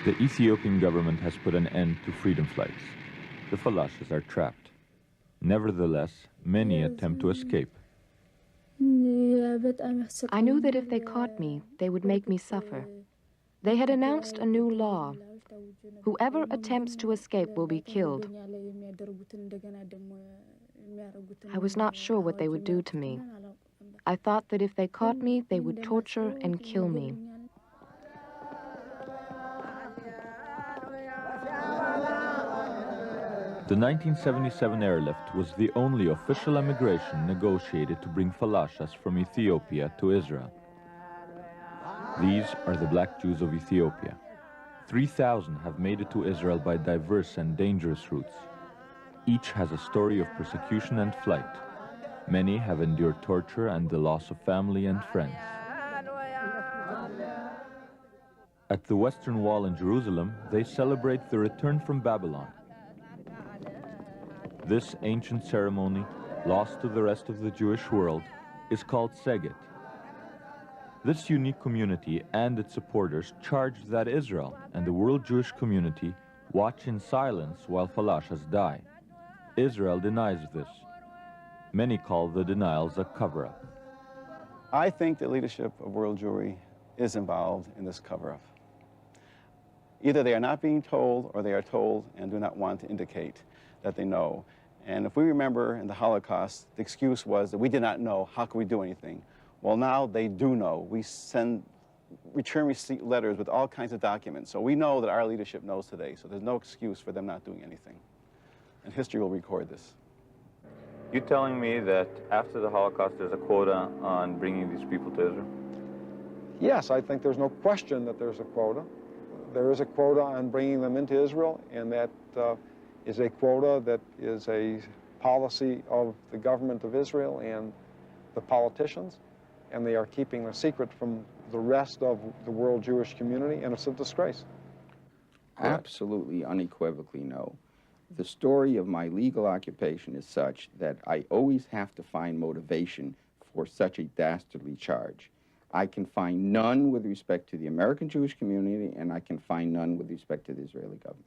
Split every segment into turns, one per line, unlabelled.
The Ethiopian government has put an end to freedom flights. The Phalashas are trapped. Nevertheless, many attempt to escape.
I knew that if they caught me, they would make me suffer. They had announced a new law. Whoever attempts to escape will be killed. I was not sure what they would do to me. I thought that if they caught me, they would torture and kill me.
The 1977 airlift was the only official emigration negotiated to bring Phalashas from Ethiopia to Israel. These are the Black Jews of Ethiopia. 3,000 have made it to Israel by diverse and dangerous routes. Each has a story of persecution and flight. Many have endured torture and the loss of family and friends. At the Western Wall in Jerusalem, they celebrate the return from Babylon. This ancient ceremony, lost to the rest of the Jewish world, is called Seged. This unique community and its supporters charge that Israel and the world Jewish community watch in silence while Phalashas die. Israel denies this. Many call the denials a cover-up.
I think the leadership of world Jewry is involved in this cover-up. Either they are not being told or they are told and do not want to indicate that they know. And if we remember in the Holocaust, the excuse was that we did not know, how could we do anything? Well, now they do know. We send return receipt letters with all kinds of documents. So we know that our leadership knows today. So there's no excuse for them not doing anything. And history will record this.
You're telling me that after the Holocaust there's a quota on bringing these people to Israel?
Yes, I think there's no question that there's a quota. There is a quota on bringing them into Israel, and that is a quota that is a policy of the government of Israel and the politicians, and they are keeping a secret from the rest of the world Jewish community, and it's a disgrace.
Absolutely, unequivocally no. The story of my legal occupation is such that I always have to find motivation for such a dastardly charge. I can find none with respect to the American Jewish community, and I can find none with respect to the Israeli government.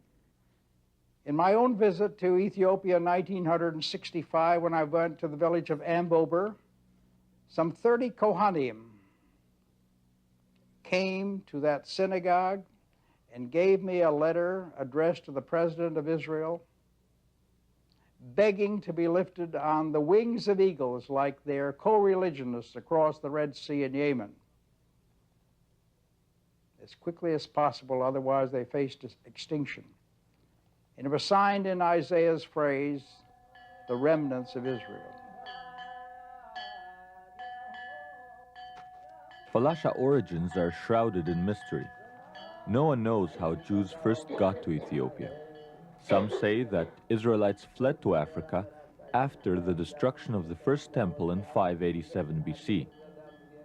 In my own visit to Ethiopia in 1965, when I went to the village of Ambober, some 30 Kohanim came to that synagogue and gave me a letter addressed to the President of Israel, begging to be lifted on the wings of eagles like their co-religionists across the Red Sea in Yemen as quickly as possible, otherwise they faced extinction. And it was signed in Isaiah's phrase, the remnants of Israel.
Phalasha origins are shrouded in mystery. No one knows how Jews first got to Ethiopia. Some say that Israelites fled to Africa after the destruction of the first temple in 587 BC.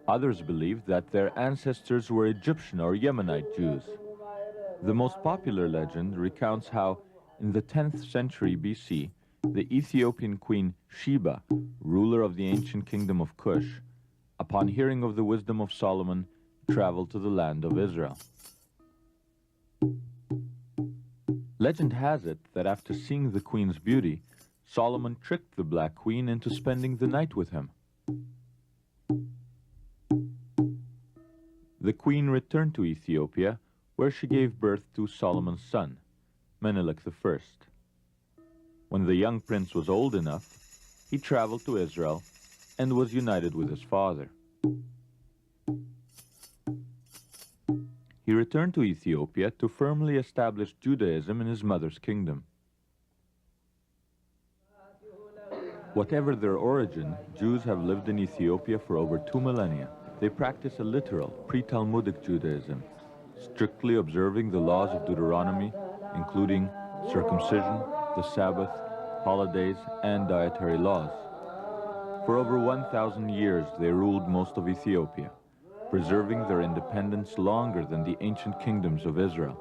Others believe that their ancestors were Egyptian or Yemenite Jews. The most popular legend recounts how, in the 10th century BC, the Ethiopian queen Sheba, ruler of the ancient kingdom of Cush, upon hearing of the wisdom of Solomon, traveled to the land of Israel. Legend has it that after seeing the queen's beauty, Solomon tricked the Black Queen into spending the night with him. The queen returned to Ethiopia, where she gave birth to Solomon's son, Menelik I. When the young prince was old enough, he traveled to Israel and was united with his father. He returned to Ethiopia to firmly establish Judaism in his mother's kingdom. Whatever their origin, Jews have lived in Ethiopia for over 2 millennia. They practice a literal, pre-Talmudic Judaism, strictly observing the laws of Deuteronomy, including circumcision, the Sabbath, holidays, and dietary laws. For over 1,000 years, they ruled most of Ethiopia, preserving their independence longer than the ancient kingdoms of Israel.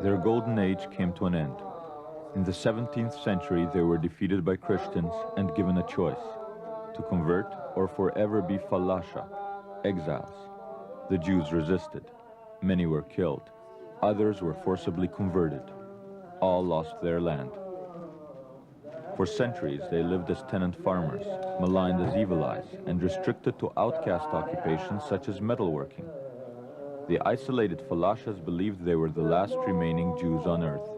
Their golden age came to an end. In the 17th century, they were defeated by Christians and given a choice: to convert or forever be Phalasha, exiles. The Jews resisted. Many were killed. Others were forcibly converted. All lost their land. For centuries, they lived as tenant farmers, maligned as evil eyes, and restricted to outcast occupations such as metalworking. The isolated Phalashas believed they were the last remaining Jews on earth.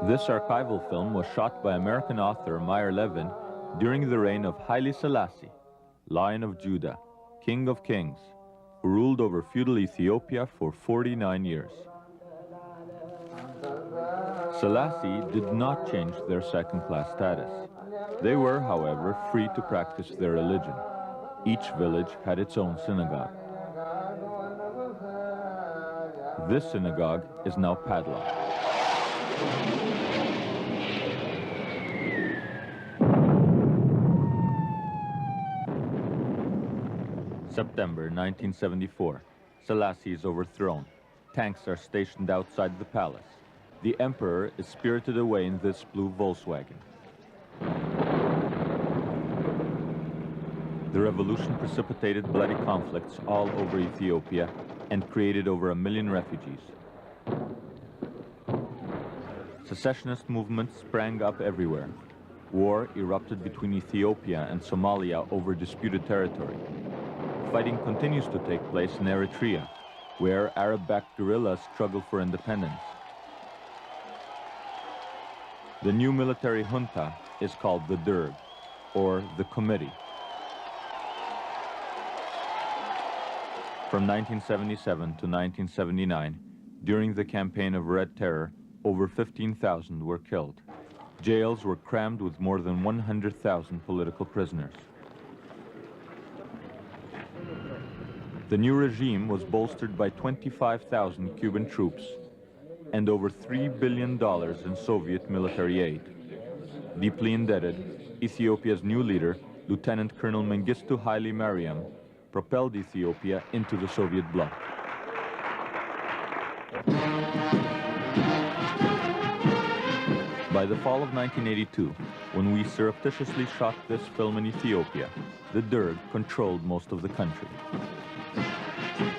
This archival film was shot by American author Meyer Levin during the reign of Haile Selassie, Lion of Judah, King of Kings, who ruled over feudal Ethiopia for 49 years. Selassie did not change their second-class status. They were, however, free to practice their religion. Each village had its own synagogue. This synagogue is now padlocked. September 1974. Selassie is overthrown. Tanks are stationed outside the palace. The emperor is spirited away in this blue Volkswagen. The revolution precipitated bloody conflicts all over Ethiopia and created over 1 million refugees. Secessionist movements sprang up everywhere. War erupted between Ethiopia and Somalia over disputed territory. Fighting continues to take place in Eritrea, where Arab-backed guerrillas struggle for independence. The new military junta is called the Derg, or the Committee. From 1977 to 1979, during the campaign of Red Terror, over 15,000 were killed. Jails were crammed with more than 100,000 political prisoners. The new regime was bolstered by 25,000 Cuban troops and over $3 billion in Soviet military aid. Deeply indebted, Ethiopia's new leader, Lieutenant Colonel Mengistu Haile Mariam, propelled Ethiopia into the Soviet bloc. By the fall of 1982, when we surreptitiously shot this film in Ethiopia, the Derg controlled most of the country.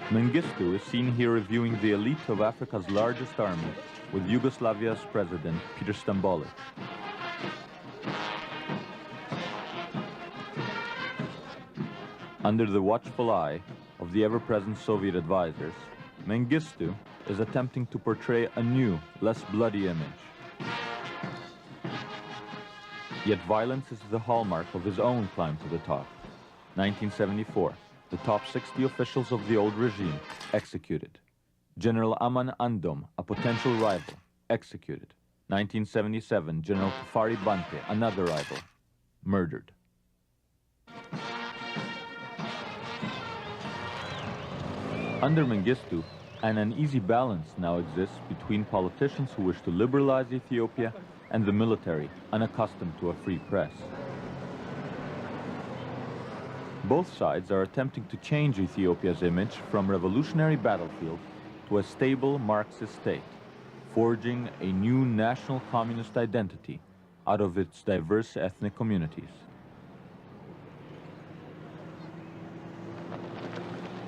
Mengistu is seen here reviewing the elite of Africa's largest army with Yugoslavia's president, Peter Stambolic. Under the watchful eye of the ever-present Soviet advisors, Mengistu is attempting to portray a new, less bloody image. Yet violence is the hallmark of his own climb to the top. 1974, the top 60 officials of the old regime executed. General Aman Andom, a potential rival, executed. 1977, General Tafari Bante, another rival, murdered. Under Mengistu, an uneasy balance now exists between politicians who wish to liberalize Ethiopia and the military, unaccustomed to a free press. Both sides are attempting to change Ethiopia's image from revolutionary battlefield to a stable Marxist state, forging a new national communist identity out of its diverse ethnic communities.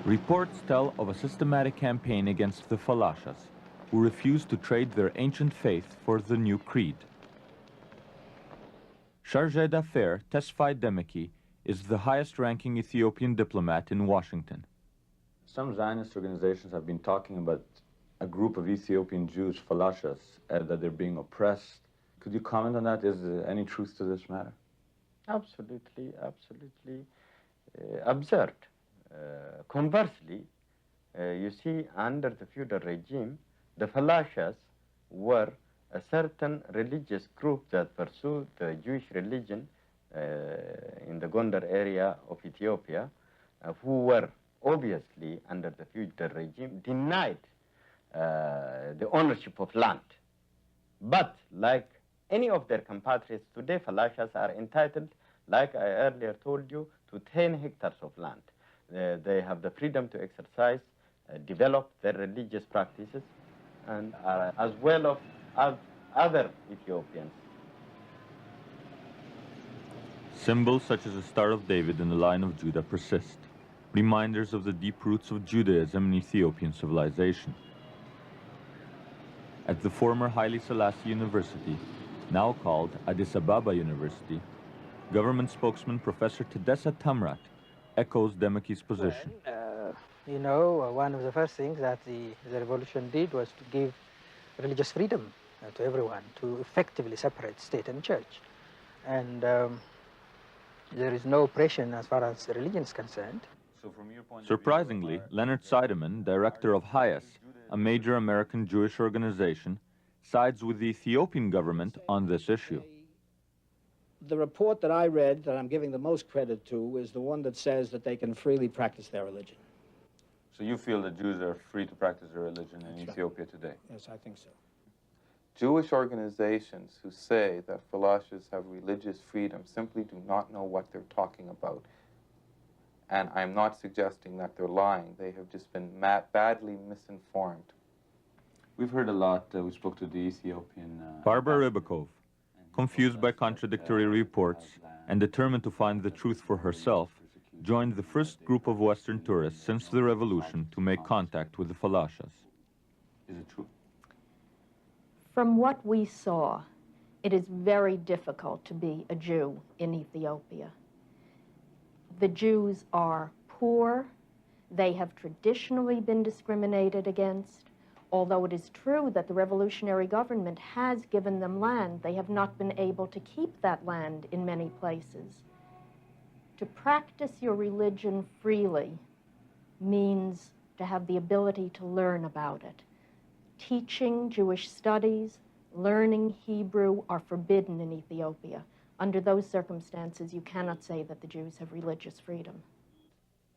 Reports tell of a systematic campaign against the Phalashas, who refuse to trade their ancient faith for the new creed. Chargé d'Affaires Tesfaye Demeki is the highest-ranking Ethiopian diplomat in Washington.
Some Zionist organizations have been talking about a group of Ethiopian Jews, Phalashas, that they're being oppressed. Could you comment on that? Is there any truth to this matter?
Absolutely, absolutely absurd. Conversely, you see, under the feudal regime, the Phalashas were a certain religious group that pursued the Jewish religion in the Gondar area of Ethiopia, who were obviously, under the feudal regime, denied the ownership of land. But like any of their compatriots today, Phalashas are entitled, like I earlier told you, to 10 hectares of land. They have the freedom to exercise, develop their religious practices, and are as well as other Ethiopians.
Symbols such as the Star of David and the Lion of Judah persist, reminders of the deep roots of Judaism in Ethiopian civilization. At the former Haile Selassie University, now called Addis Ababa University, government spokesman Professor Tedessa Tamrat echoes Demeki's position.
You know, one of the first things that the revolution did was to give religious freedom to everyone, to effectively separate state and church. And there is no oppression as far as religion is concerned.
Surprisingly, Leonard Seidemann, director of HIAS, a major American Jewish organization, sides with the Ethiopian government on this issue.
The report that I read, that I'm giving the most credit to, is the one that says that they can freely practice their religion.
So you feel that Jews are free to practice their religion in Ethiopia today?
Yes, I think so.
Jewish organizations who say that Phalashas have religious freedom simply do not know what they're talking about. And I'm not suggesting that they're lying. They have just been badly misinformed.
We've heard a lot. We spoke to the Ethiopian...
Barbara Rybakov, confused by contradictory reports and determined to find the truth for herself, joined the first group of Western tourists since the revolution to make contact with the Phalashas.
Is it true?
From what we saw, it is very difficult to be a Jew in Ethiopia. The Jews are poor. They have traditionally been discriminated against. Although it is true that the revolutionary government has given them land, they have not been able to keep that land in many places. To practice your religion freely means to have the ability to learn about it. Teaching Jewish studies, learning Hebrew are forbidden in Ethiopia. Under those circumstances, you cannot say that the Jews have religious freedom.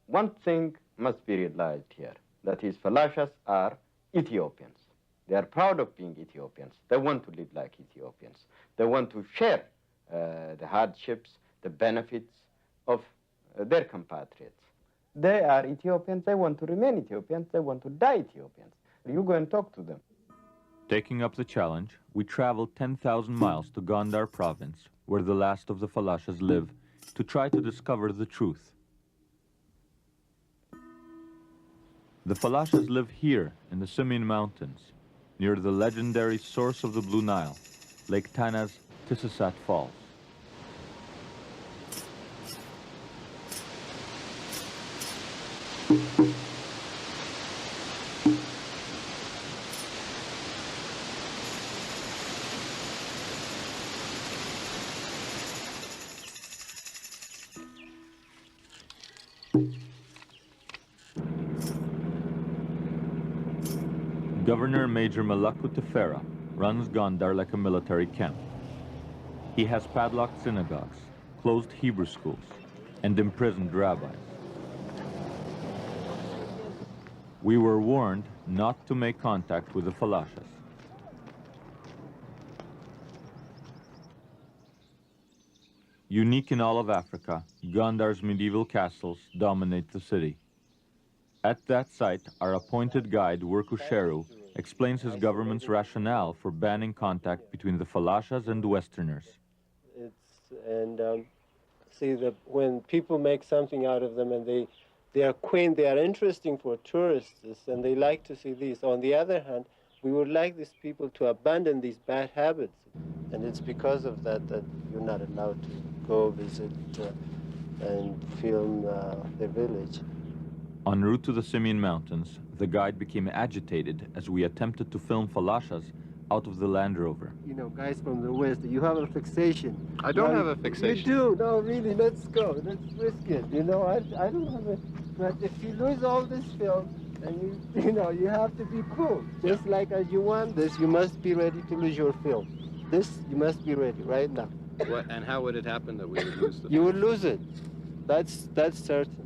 One thing must be realized here, that is, Phalashas are Ethiopians. They are proud of being Ethiopians. They want to live like Ethiopians. They want to share the hardships, the benefits of their compatriots. They are Ethiopians. They want to remain Ethiopians. They want to die Ethiopians. You go and talk to them.
Taking up the challenge, we traveled 10,000 miles to Gondar province, where the last of the Phalashas live, to try to discover the truth. The Phalashas live here in the Simien Mountains, near the legendary source of the Blue Nile, Lake Tana's Tissisat Falls. Governor Major Malaku Tefera runs Gondar like a military camp. He has padlocked synagogues, closed Hebrew schools, and imprisoned rabbis. We were warned not to make contact with the Phalashas. Unique in all of Africa, Gondar's medieval castles dominate the city. At that site, our appointed guide, Worku Sheru, explains his government's rationale for banning contact between the Phalashas and Westerners.
See that when people make something out of them and they are quaint, they are interesting for tourists, and they like to see these. On the other hand, we would like these people to abandon these bad habits. And it's because of that that you're not allowed to go visit and film their village.
En route to the Simien Mountains, the guide became agitated as we attempted to film Phalashas out of the Land Rover.
You know, guys from the West, you have a fixation.
I don't have a fixation.
You do? No, really, let's go. Let's risk it. You know, I don't have a... But if you lose all this film, and you know, you have to be cool. Just like as you want this, you must be ready to lose your film. This, you must be ready right now.
What, and how would it happen that we would lose the film?
You would lose it. That's certain.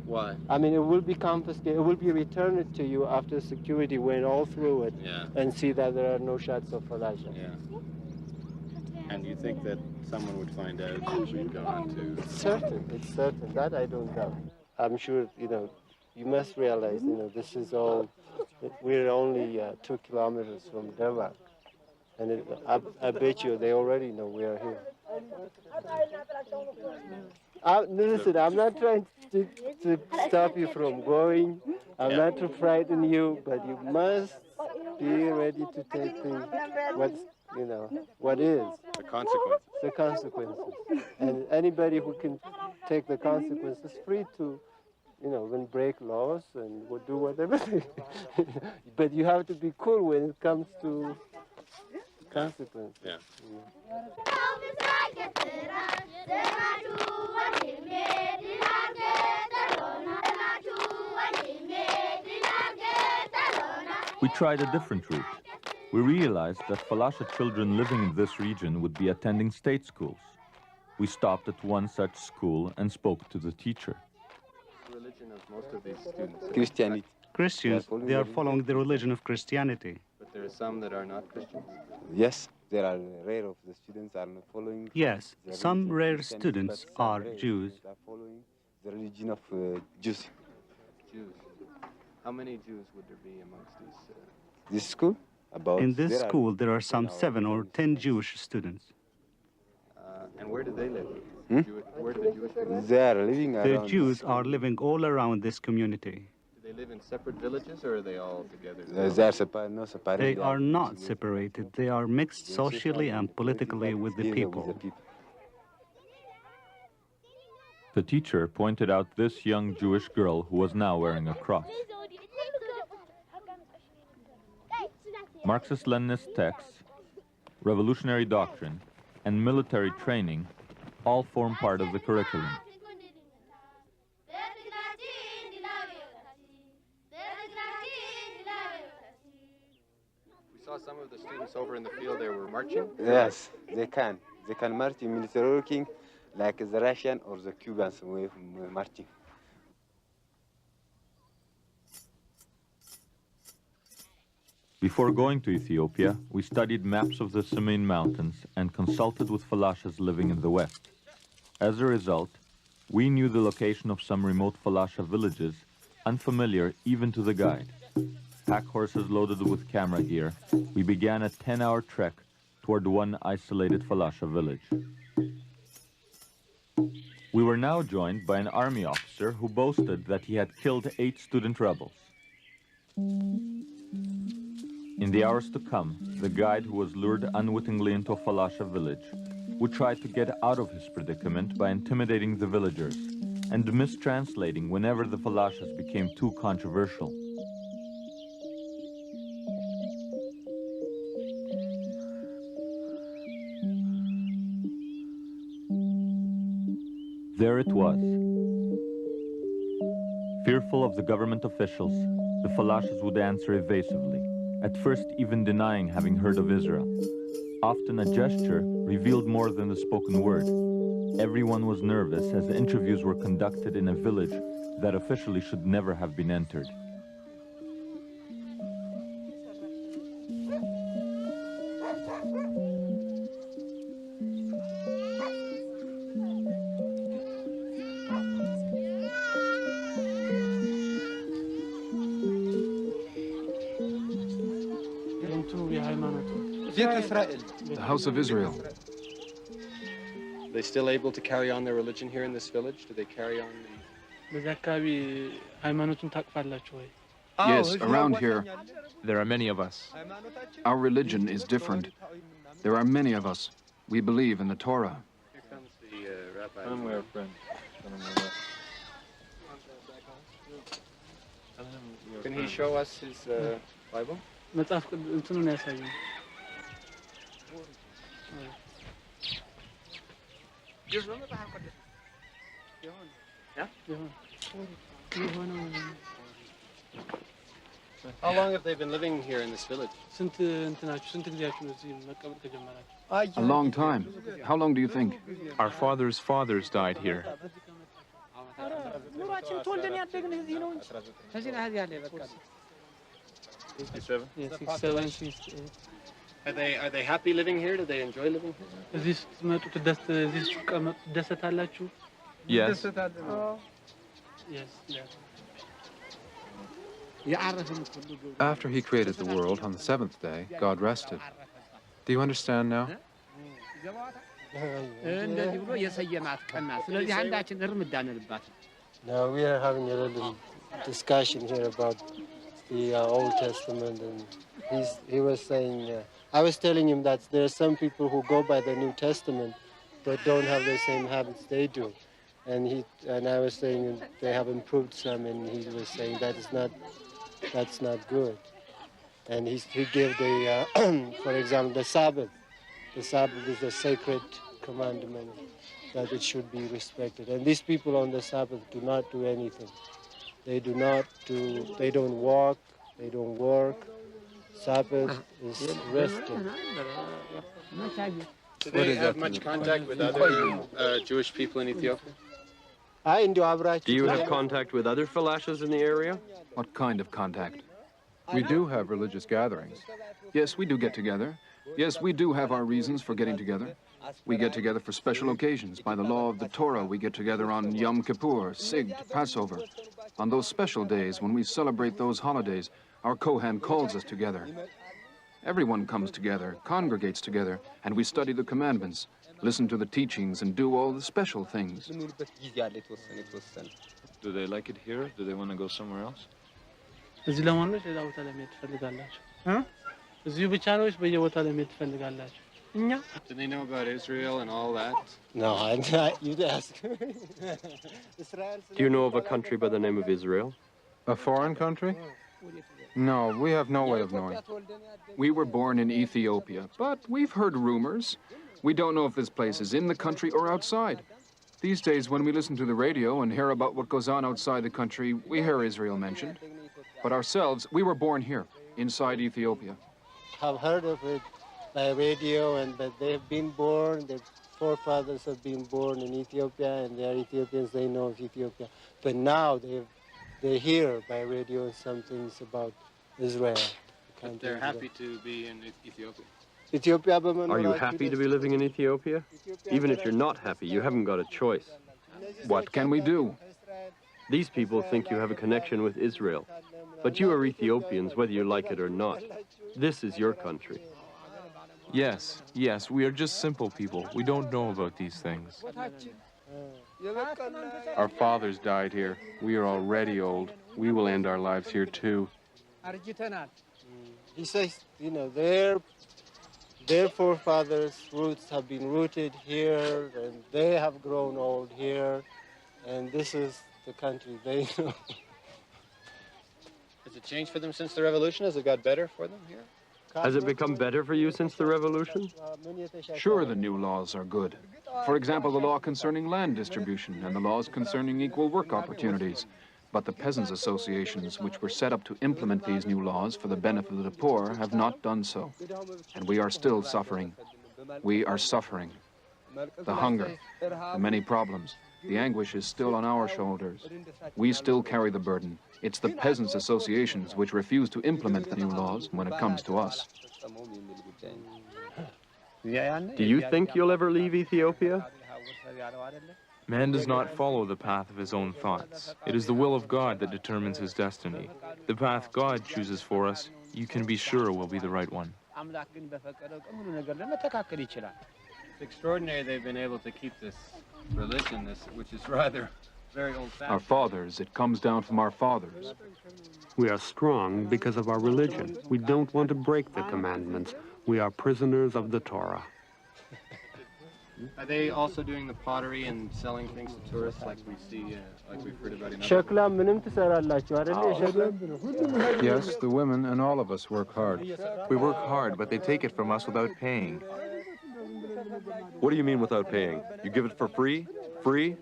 Why?
I mean, it will be confiscated. It will be returned to you after security went all through it and see that there are no shots of Phalasha.
Yeah. And you think that someone would find out if we'd gone to...
It's certain. It's certain. That I don't doubt. I'm sure, you know, you must realize, you know, this is all... We're only 2 kilometers from Denmark. And I bet you they already know we are here. Listen, I'm not trying to stop you from going. I'm not to frighten you, but you must be ready to take what is.
The consequences.
The consequences. And anybody who can take the consequences is free to, even break laws and do whatever. But you have to be cool when it comes to consequences.
Yeah.
We tried a different route. We realized that Falasha children living in this region would be attending state schools. We stopped at one such school and spoke to the teacher.
The religion of most of these students.
Christianity.
Christians, they are following the religion of Christianity.
But there are some that are not Christians.
Yes, there are rare of the students are not following.
Yes, some rare students are Jews.
Are following the religion of Jews.
Jews. How many Jews would there be amongst these?
This school?
In this school, there are some 7 or 10 Jewish students.
And where do they live? Where do the Jewish people live?
They are living around.
The Jews are living all around this community.
Do they live in separate villages, or are they all together?
They are separated.
They are not separated. They are mixed socially and politically with the people.
The teacher pointed out this young Jewish girl who was now wearing a cross. Marxist-Leninist texts, revolutionary doctrine, and military training all form part of the curriculum.
We saw some of the students over in the field there were marching.
Yes, they can. They can march in military working like the Russian or the Cubans were marching.
Before going to Ethiopia, we studied maps of the Semine Mountains and consulted with Falashas living in the west. As a result, we knew the location of some remote Falasha villages, unfamiliar even to the guide. Pack horses loaded with camera gear, we began a 10-hour trek toward one isolated Falasha village. We were now joined by an army officer who boasted that he had killed 8 student rebels. In the hours to come, the guide who was lured unwittingly into a Falasha village would try to get out of his predicament by intimidating the villagers and mistranslating whenever the Falashas became too controversial. There it was. Fearful of the government officials, the Falashas would answer evasively, at first even denying having heard of Israel. Often a gesture revealed more than the spoken word. Everyone was nervous as the interviews were conducted in a village that officially should never have been entered.
The House of Israel.
Are they still able to carry on their religion here in this village? Do they carry on?
Yes, around here, there are many of us. Our religion is different. There are many of us. We believe in the Torah.
Here comes the rabbi. Our friend. Can he show us his Bible? How long have they been living here in this village?
A long time. How long do you think?
Our fathers' fathers died here.
67? Yes, 67. Are they happy living here? Do they enjoy living here?
Yes.
After he created the world on the 7th day, God rested. Do you understand now?
Now we are having a little discussion here about the Old Testament, and he was saying, I was telling him that there are some people who go by the New Testament but don't have the same habits they do, and I was saying they have improved some, and he was saying that's not good, and he gave the for example the Sabbath. The Sabbath is a sacred commandment that it should be respected, and these people on the Sabbath do not do anything. They don't walk, they don't work. Sabbath is resting.
Do they have much contact with other Jewish people in Ethiopia?
Do you have contact with other Phalashas in the area?
What kind of contact? We do have religious gatherings. Yes, we do get together. Yes, we do have our reasons for getting together. We get together for special occasions. By the law of the Torah, we get together on Yom Kippur, Sig, Passover. On those special days, when we celebrate those holidays, our Kohen calls us together. Everyone comes together, congregates together, and we study the commandments, listen to the teachings, and do all the special things.
Do they like it here? Do they want to go somewhere else?
Do they know about Israel and all that?
No, you'd ask.
Do you know of a country by the name of Israel?
A foreign country? No, we have no way of knowing. We were born in Ethiopia, but we've heard rumors. We don't know if this place is in the country or outside. These days, when we listen to the radio and hear about what goes on outside the country, we hear Israel mentioned. But ourselves, we were born here, inside Ethiopia.
Have heard of it by radio, but they've been born, their forefathers have been born in Ethiopia, and they are Ethiopians, they know of Ethiopia. But now they hear by radio some things about Israel.
But they're happy to be in Ethiopia.
Are you happy to be living in Ethiopia? Even if you're not happy, you haven't got a choice.
What can we do?
These people think you have a connection with Israel. But you are Ethiopians, whether you like it or not. This is your country.
Yes, yes, we are just simple people. We don't know about these things. Our fathers died here. We are already old. We will end our lives here too.
He says, you know, their forefathers' roots have been rooted here, and they have grown old here, and this is the country they know.
Has it changed for them since the revolution? Has it got better for them here?
Has it become better for you since the revolution?
Sure, the new laws are good. For example, the law concerning land distribution and the laws concerning equal work opportunities. But the peasants' associations, which were set up to implement these new laws for the benefit of the poor, have not done so. And we are still suffering. We are suffering. The hunger, the many problems, the anguish is still on our shoulders. We still carry the burden. It's the peasants' associations which refuse to implement the new laws when it comes to us.
Do you think you'll ever leave Ethiopia?
Man does not follow the path of his own thoughts. It is the will of God that determines his destiny. The path God chooses for us, you can be sure will be the right one.
It's extraordinary they've been able to keep this religion, which is rather very old-fashioned.
Our fathers, it comes down from our fathers.
We are strong because of our religion. We don't want to break the commandments. We are prisoners of the Torah.
Are they also doing the pottery and selling things to tourists like we see, like we've heard about in other?
Yes, the women and all of us work hard.
We work hard, but they take it from us without paying.
What do you mean without paying? You give it for free? Free?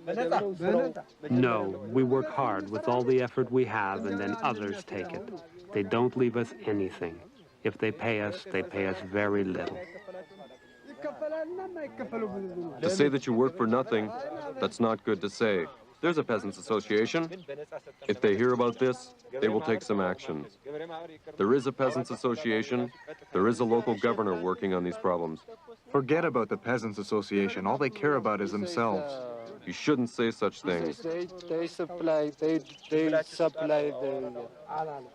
No, we work hard with all the effort we have, and then others take it. They don't leave us anything. If they pay us very little.
To say that you work for nothing, that's not good to say. There's a peasants' association. If they hear about this, they will take some action. There is a peasants' association. There is a local governor working on these problems.
Forget about the peasants' association. All they care about is themselves.
You shouldn't say such things.
They supply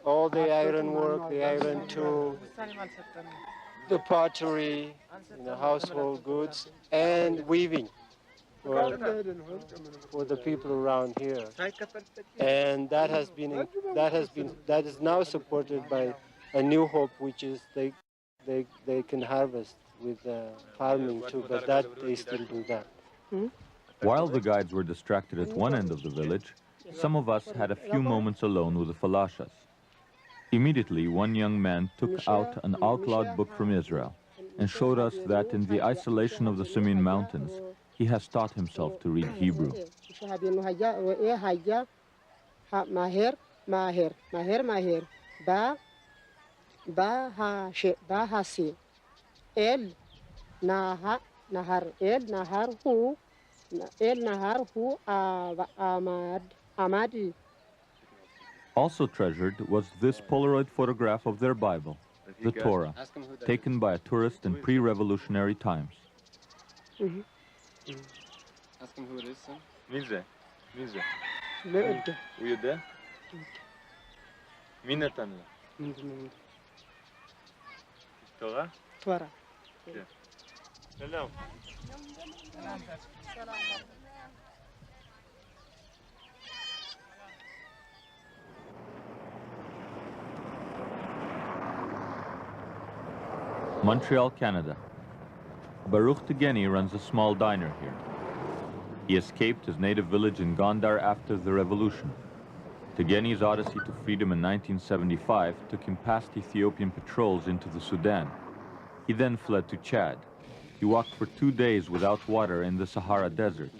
all the iron work, the iron tools. the pottery, household goods, and weaving for the people around here. And that is now supported by a new hope, which is they can harvest with farming too, but that they still do that.
While the guides were distracted at one end of the village, some of us had a few moments alone with the Phalashas. Immediately, one young man took out an outlawed book from Israel and showed us that in the isolation of the Simeon Mountains, he has taught himself to read Hebrew. Also treasured was this Polaroid photograph of their Bible, the Torah, taken by a tourist in pre-revolutionary times.
Ask him who it is, son.
Mize.
Mize.
Were you there? Minatan. Torah?
Torah.
Yeah.
Hello.
Montreal, Canada. Baruch Tegeni runs a small diner here. He escaped his native village in Gondar after the revolution. Tegeni's odyssey to freedom in 1975 took him past Ethiopian patrols into the Sudan. He then fled to Chad. He walked for 2 days without water in the Sahara Desert.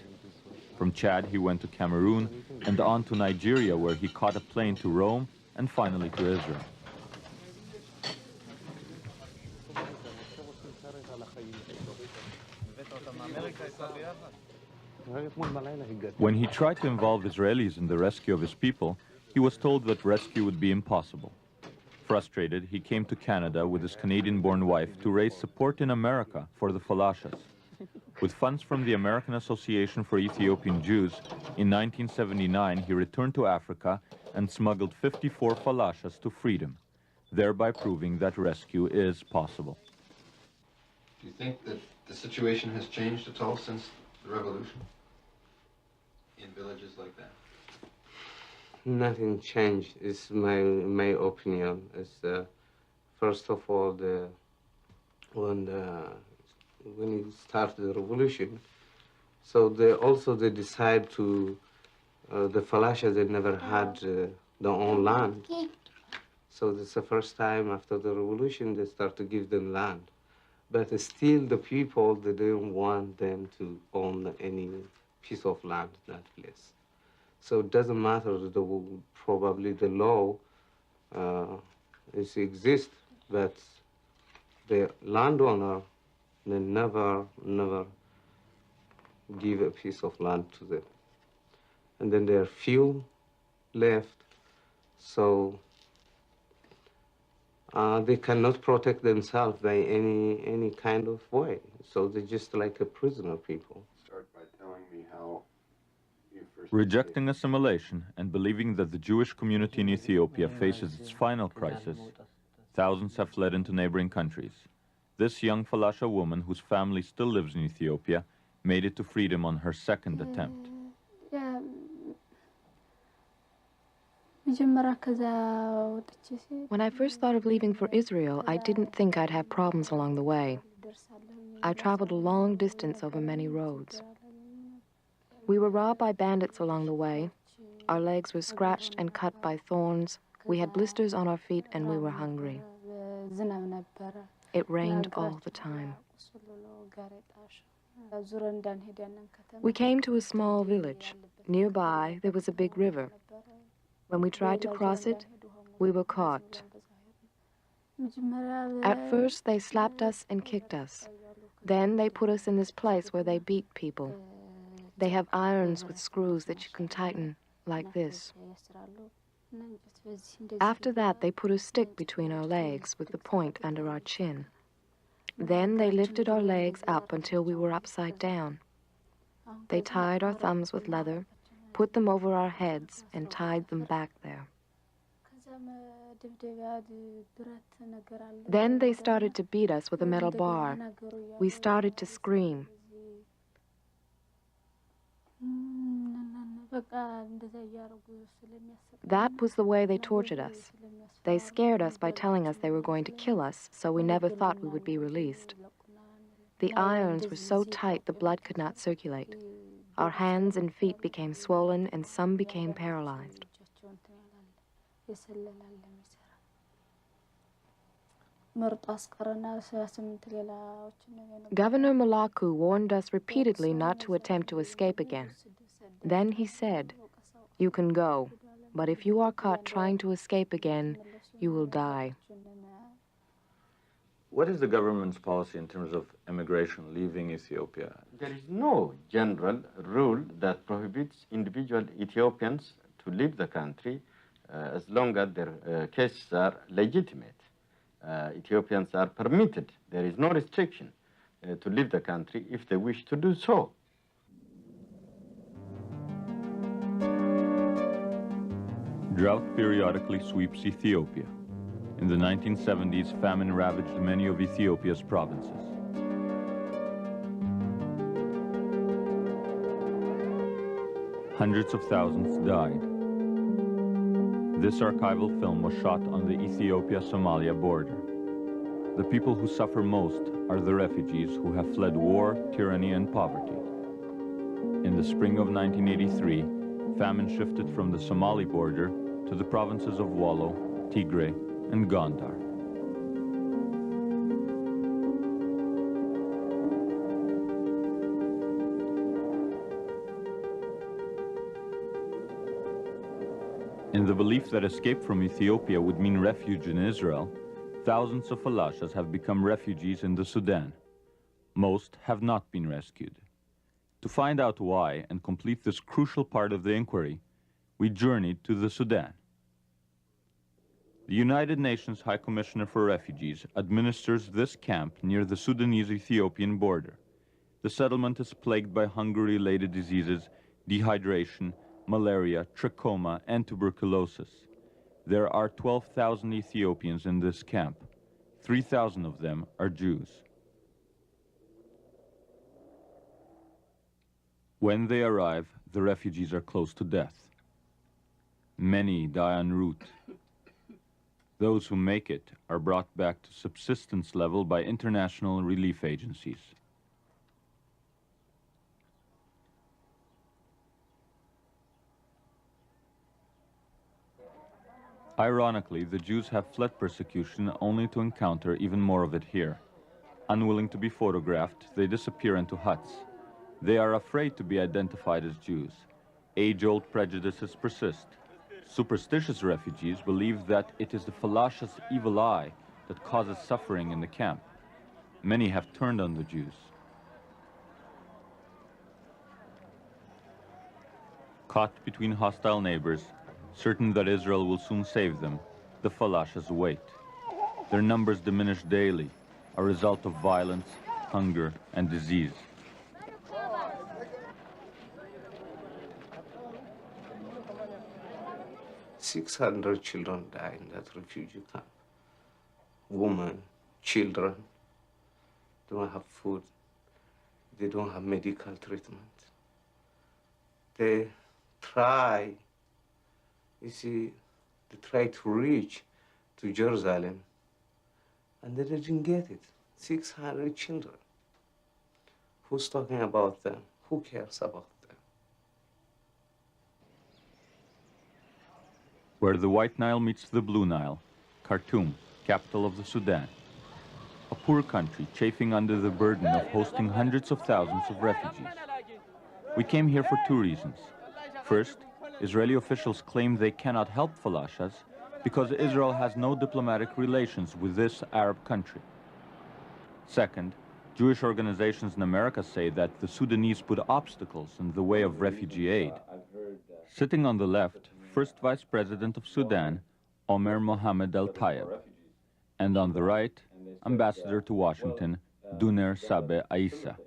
From Chad, he went to Cameroon and on to Nigeria, where he caught a plane to Rome and finally to Israel. When he tried to involve Israelis in the rescue of his people, he was told that rescue would be impossible. Frustrated, he came to Canada with his Canadian-born wife to raise support in America for the Phalashas. With funds from the American Association for Ethiopian Jews, in 1979 he returned to Africa and smuggled 54 Phalashas to freedom, thereby proving that rescue is possible.
Do you think that the situation has changed at all since the revolution in villages like that?
Nothing changed. It's my opinion. It's first of all when it started the revolution, so they decide to the Phalashas, they never had their own land. So this is the first time after the revolution they start to give them land. But still the people, they didn't want them to own any piece of land in that place. So it doesn't matter, probably the law exists, but the landowner, they never give a piece of land to them. And then there are few left, so they cannot protect themselves by any kind of way. So they're just like a prisoner people.
Start by telling me how you first...
Rejecting assimilation and believing that the Jewish community in Ethiopia faces its final crisis, thousands have fled into neighboring countries. This young Falasha woman, whose family still lives in Ethiopia, made it to freedom on her second attempt.
When I first thought of leaving for Israel, I didn't think I'd have problems along the way. I traveled a long distance over many roads. We were robbed by bandits along the way. Our legs were scratched and cut by thorns. We had blisters on our feet and we were hungry. It rained all the time. We came to a small village. Nearby, there was a big river. When we tried to cross it, we were caught. At first, they slapped us and kicked us. Then they put us in this place where they beat people. They have irons with screws that you can tighten, like this. After that, they put a stick between our legs with the point under our chin. Then they lifted our legs up until we were upside down. They tied our thumbs with leather, put them over our heads, and tied them back there. Then they started to beat us with a metal bar. We started to scream. That was the way they tortured us. They scared us by telling us they were going to kill us, so we never thought we would be released. The irons were so tight the blood could not circulate. Our hands and feet became swollen and some became paralyzed. Governor Malaku warned us repeatedly not to attempt to escape again. Then he said, "You can go, but if you are caught trying to escape again, you will die."
What is the government's policy in terms of immigration, leaving Ethiopia?
There is no general rule that prohibits individual Ethiopians to leave the country as long as their cases are legitimate. Ethiopians are permitted, there is no restriction to leave the country if they wish to do so.
Drought periodically sweeps Ethiopia. In the 1970s, famine ravaged many of Ethiopia's provinces. Hundreds of thousands died. This archival film was shot on the Ethiopia-Somalia border. The people who suffer most are the refugees who have fled war, tyranny, and poverty. In the spring of 1983, famine shifted from the Somali border to the provinces of Wallo, Tigray, and Gondar. In the belief that escape from Ethiopia would mean refuge in Israel, thousands of Falashas have become refugees in the Sudan. Most have not been rescued. To find out why and complete this crucial part of the inquiry, we journeyed to the Sudan. The United Nations High Commissioner for Refugees administers this camp near the Sudanese-Ethiopian border. The settlement is plagued by hunger-related diseases, dehydration, malaria, trachoma, and tuberculosis. There are 12,000 Ethiopians in this camp. 3,000 of them are Jews. When they arrive, the refugees are close to death. Many die en route. Those who make it are brought back to subsistence level by international relief agencies. Ironically, the Jews have fled persecution only to encounter even more of it here. Unwilling to be photographed, they disappear into huts. They are afraid to be identified as Jews. Age-old prejudices persist. Superstitious refugees believe that it is the Falashas' evil eye that causes suffering in the camp. Many have turned on the Jews. Caught between hostile neighbors, certain that Israel will soon save them, the Falashas wait. Their numbers diminish daily, a result of violence, hunger, and disease.
"600 children die in that refugee camp. Women, children, don't have food. They don't have medical treatment. They try, you see, they try to reach to Jerusalem, and they didn't get it. 600 children. Who's talking about them? Who cares about them?"
Where the White Nile meets the Blue Nile, Khartoum, capital of the Sudan. A poor country chafing under the burden of hosting hundreds of thousands of refugees. We came here for two reasons. First, Israeli officials claim they cannot help Falashas because Israel has no diplomatic relations with this Arab country. Second, Jewish organizations in America say that the Sudanese put obstacles in the way of refugee aid. Sitting on the left, First Vice President of Sudan, Omer Mohammed El-Tayeb, and on the right, Ambassador to Washington, Duner Sabe Aissa.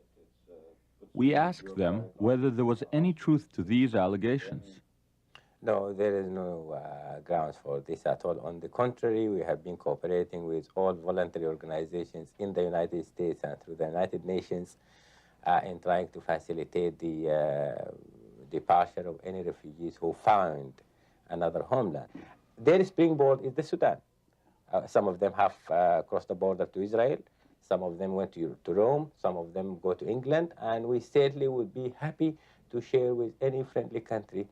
We asked them whether there was any truth to these allegations.
No, there is no grounds for this at all. On the contrary, we have been cooperating with all voluntary organizations in the United States and through the United Nations in trying to facilitate the departure of any refugees who found another homeland. Their springboard is the Sudan. Some of them have crossed the border to Israel. Some of them went to Rome. Some of them go to England. And we certainly would be happy to share with any friendly country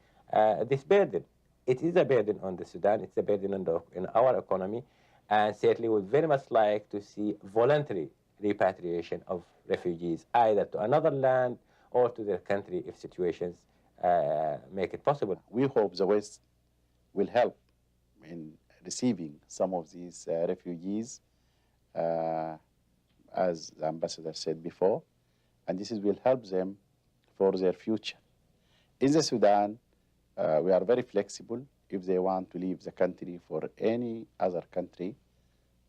this burden. It is a burden on the Sudan. It's a burden on in our economy. And certainly would very much like to see voluntary repatriation of refugees, either to another land or to their country if situations make it possible.
We hope the West will help in receiving some of these refugees, as the ambassador said before, and this will help them for their future. In the Sudan, we are very flexible if they want to leave the country for any other country,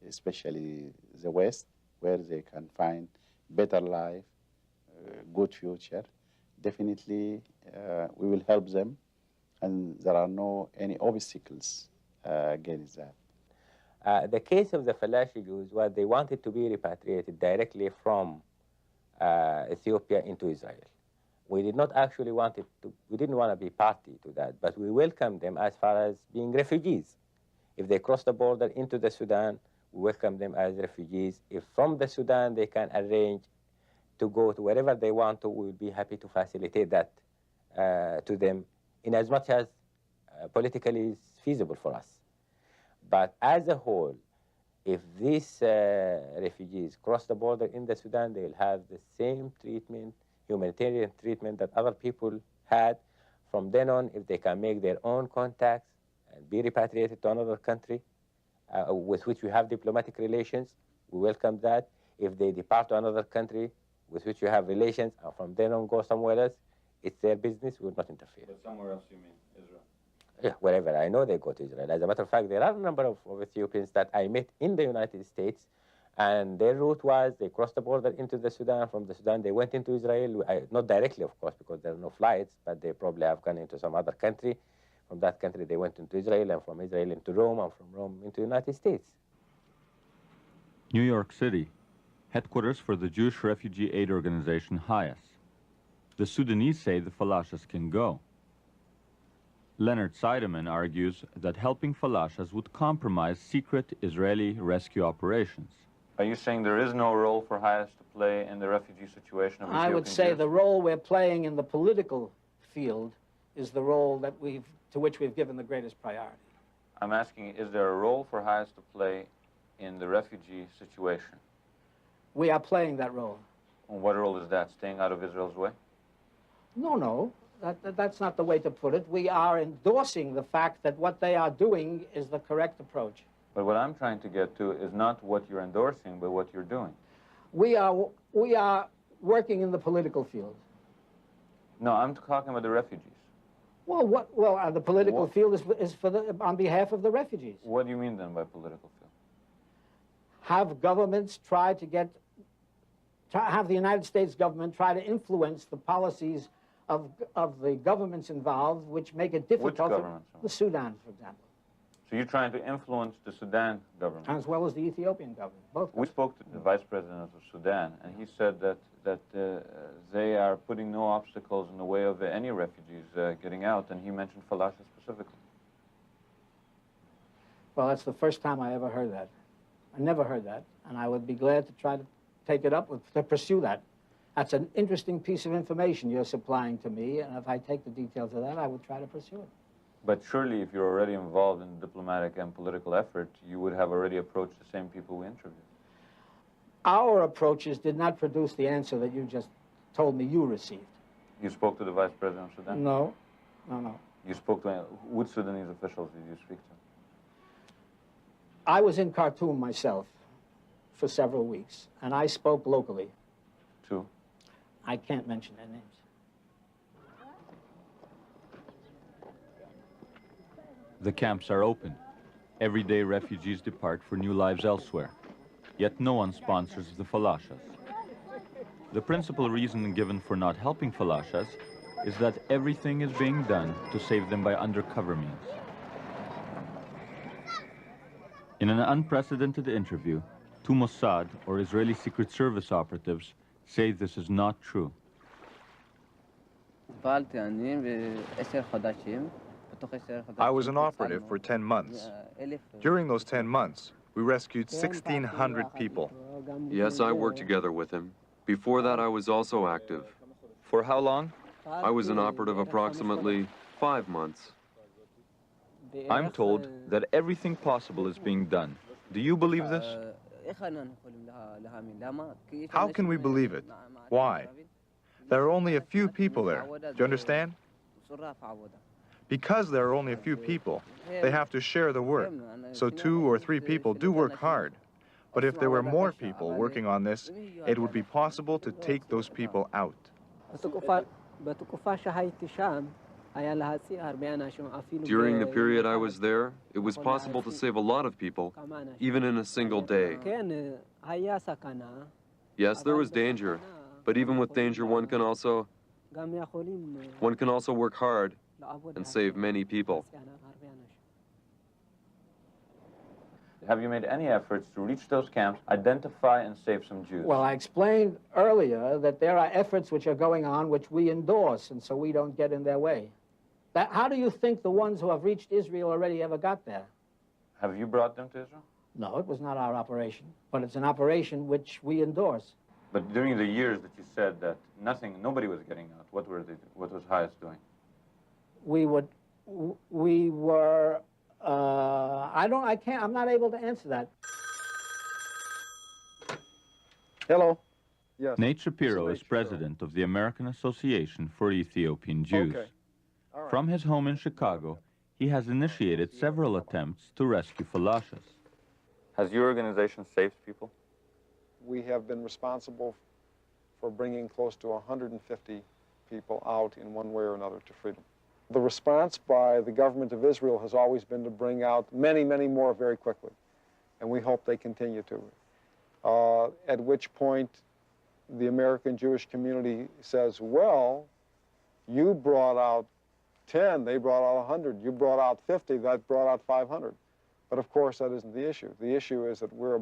especially the West, where they can find better life, good future. Definitely, we will help them, and there are no any obstacles against that.
The case of the Phalaschi Jews was they wanted to be repatriated directly from Ethiopia into Israel. We did not actually want it to, we didn't want to be party to that, but we welcomed them as far as being refugees. If they cross the border into the Sudan, we welcome them as refugees. If from the Sudan they can arrange to go to wherever they want to, we will be happy to facilitate that to them in as much as politically is feasible for us. But as a whole, if these refugees cross the border in the Sudan, they will have the same treatment, humanitarian treatment that other people had. From then on, if they can make their own contacts and be repatriated to another country with which we have diplomatic relations, we welcome that. If they depart to another country with which we have relations, and from then on go somewhere else, it's their business, we will not interfere.
But somewhere else you mean Israel?
Yeah, wherever. I know they go to Israel. As a matter of fact, there are a number of Ethiopians that I met in the United States, and their route was they crossed the border into the Sudan. From the Sudan, they went into Israel. Not directly, of course, because there are no flights, but they probably have gone into some other country. From that country, they went into Israel, and from Israel into Rome, and from Rome into the United States.
New York City, headquarters for the Jewish refugee aid organization HIAS. The Sudanese say the Phalashas can go. Leonard Seidemann argues that helping Phalashas would compromise secret Israeli rescue operations.
Are you saying there is no role for HIAS to play in the refugee situation of Ethiopian
I would say
Jews?
the role we're playing in the political field is the role that to which we've given the greatest priority.
I'm asking, is there a role for HIAS to play in the refugee situation?
We are playing that role.
And what role is that? Staying out of Israel's way?
No. That's not the way to put it. We are endorsing the fact that what they are doing is the correct approach.
But what I'm trying to get to is not what you're endorsing, but what you're doing.
We are working in the political field.
No, I'm talking about the refugees.
Well, the political field is on behalf of the refugees.
What do you mean then by political field?
Have governments try to have the United States government try to influence the policies of the governments involved, which make it difficult.
Which governments?
The Sudan, for example.
So you're trying to influence the Sudan government?
As well as the Ethiopian government, both.
We spoke to the vice president of Sudan, and he said that they are putting no obstacles in the way of any refugees getting out, and he mentioned Phalashas specifically.
Well, that's the first time I ever heard that. I never heard that, and I would be glad to try to take it up, to pursue that. That's an interesting piece of information you're supplying to me, and if I take the details of that, I would try to pursue it.
But surely if you're already involved in diplomatic and political effort, you would have already approached the same people we interviewed.
Our approaches did not produce the answer that you just told me you received.
You spoke to the vice president of Sudan?
No.
You spoke to which Sudanese officials did you speak to?
I was in Khartoum myself for several weeks, and I spoke locally.
To?
I can't mention their names.
The camps are open. Every day refugees depart for new lives elsewhere. Yet no one sponsors the Phalashas. The principal reason given for not helping Phalashas is that everything is being done to save them by undercover means. In an unprecedented interview, two Mossad, or Israeli Secret Service operatives, say this is not true.
I was an operative for 10 months. During those 10 months, we rescued 1,600 people.
Yes, I worked together with him. Before that, I was also active.
For how long?
I was an operative approximately 5 months.
I'm told that everything possible is being done. Do you believe this?
How can we believe it? Why? There are only a few people there. Do you understand? Because there are only a few people, they have to share the work. So 2 or 3 people do work hard. But if there were more people working on this, it would be possible to take those people out.
During the period I was there, it was possible to save a lot of people, even in a single day. Yes, there was danger, but even with danger, one can also work hard and save many people.
Have you made any efforts to reach those camps, identify and save some Jews?
Well, I explained earlier that there are efforts which are going on which we endorse, and so we don't get in their way. How do you think the ones who have reached Israel already ever got there?
Have you brought them to Israel?
No, it was not our operation, but it's an operation which we endorse.
But during the years that you said that nobody was getting out, what was Highest doing?
I'm not able to answer that.
Hello. Yes.
Nate Shapiro is president of the American Association for Ethiopian Jews.
Okay. All right.
From his home in Chicago, he has initiated several attempts to rescue Phalashas.
Has your organization saved people?
We have been responsible for bringing close to 150 people out in one way or another to freedom. The response by the government of Israel has always been to bring out many, many more very quickly, and we hope they continue to. At which point the American Jewish community says, well, you brought out 10, they brought out 100, you brought out 50, that brought out 500. But of course that isn't the issue. The issue is that we're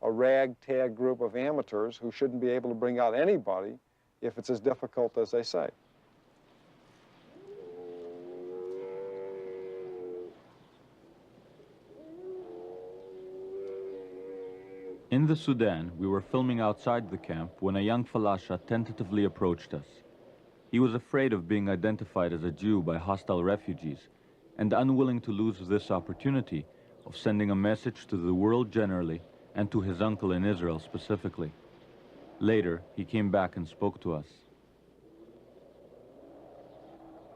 a ragtag group of amateurs who shouldn't be able to bring out anybody if it's as difficult as they say.
In the Sudan, we were filming outside the camp when a young Falasha tentatively approached us. He was afraid of being identified as a Jew by hostile refugees and unwilling to lose this opportunity of sending a message to the world generally and to his uncle in Israel specifically. Later, he came back and spoke to us.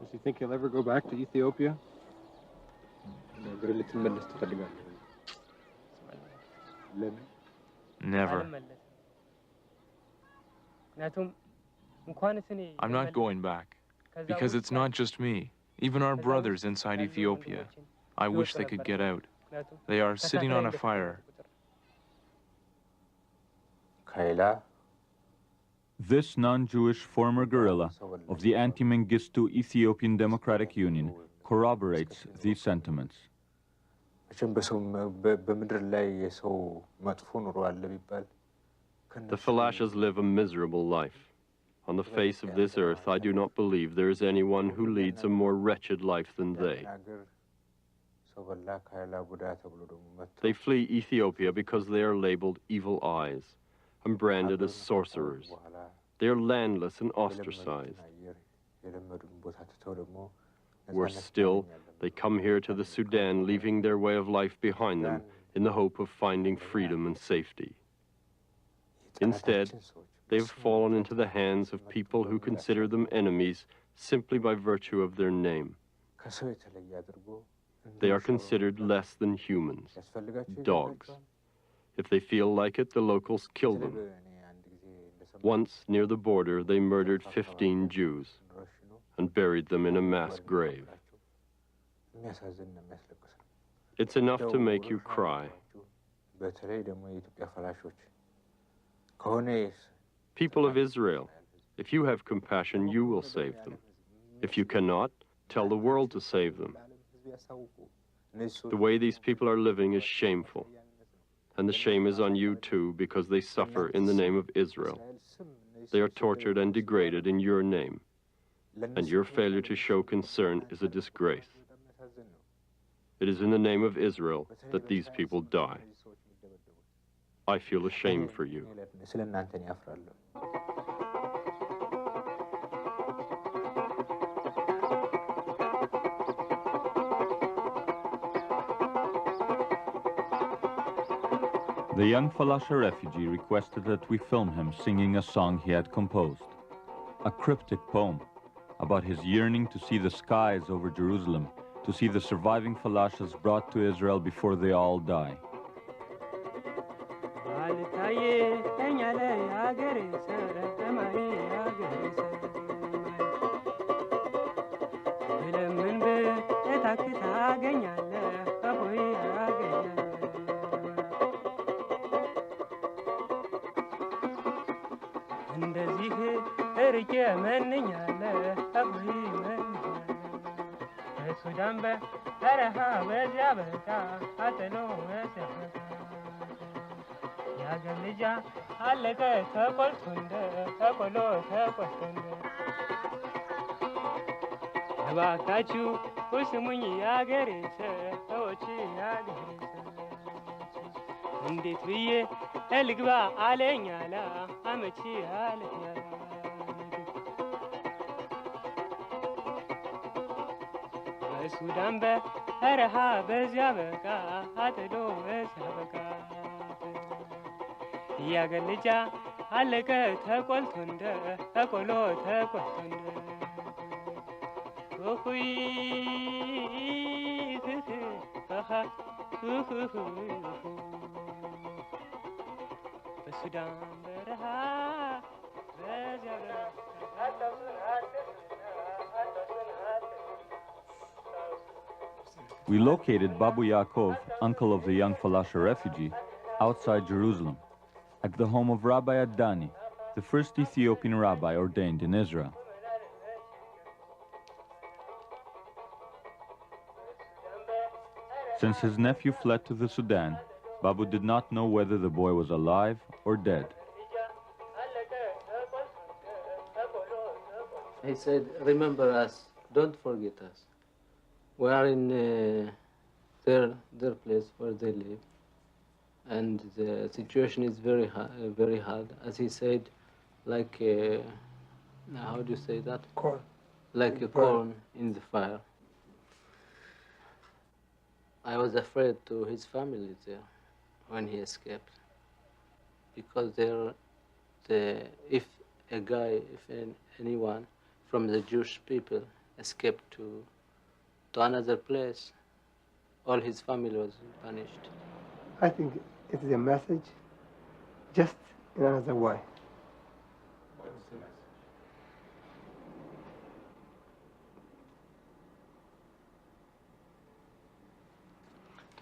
Does he think he'll ever go back to Ethiopia?
Never. I'm not going back, because it's not just me. Even our brothers inside Ethiopia. I wish they could get out. They are sitting on a fire.
This non-Jewish former guerrilla of the anti-Mengistu Ethiopian Democratic Union corroborates these sentiments.
The Phalashas live a miserable life. On the face of this earth, I do not believe there is anyone who leads a more wretched life than they. They flee Ethiopia because they are labeled evil eyes and branded as sorcerers. They are landless and ostracized. Worse still, they come here to the Sudan, leaving their way of life behind them in the hope of finding freedom and safety. Instead, they have fallen into the hands of people who consider them enemies simply by virtue of their name. They are considered less than humans, dogs. If they feel like it, the locals kill them. Once, near the border, they murdered 15 Jews and buried them in a mass grave. It's enough to make you cry. People of Israel, if you have compassion, you will save them. If you cannot, tell the world to save them. The way these people are living is shameful. And the shame is on you too, because they suffer in the name of Israel. They are tortured and degraded in your name. And your failure to show concern is a disgrace. It is in the name of Israel that these people die. I feel ashamed for you.
The young Falasha refugee requested that we film him singing a song he had composed, a cryptic poem about his yearning to see the skies over Jerusalem, to see the surviving Falashas brought to Israel before they all die. We located Babu Yaakov, uncle of the young Falasha refugee, outside Jerusalem, at the home of Rabbi Adani, the first Ethiopian rabbi ordained in Israel. Since his nephew fled to the Sudan, Babu did not know whether the boy was alive or dead.
He said, remember us, don't forget us. We are in their place where they live, and the situation is very hard. As he said, like how do you say that?
Corn.
Like a corn in the fire. I was afraid to his family there when he escaped, because if anyone from the Jewish people escaped to another place, all his family was punished.
I think it is a message, just in another way.
What is the message?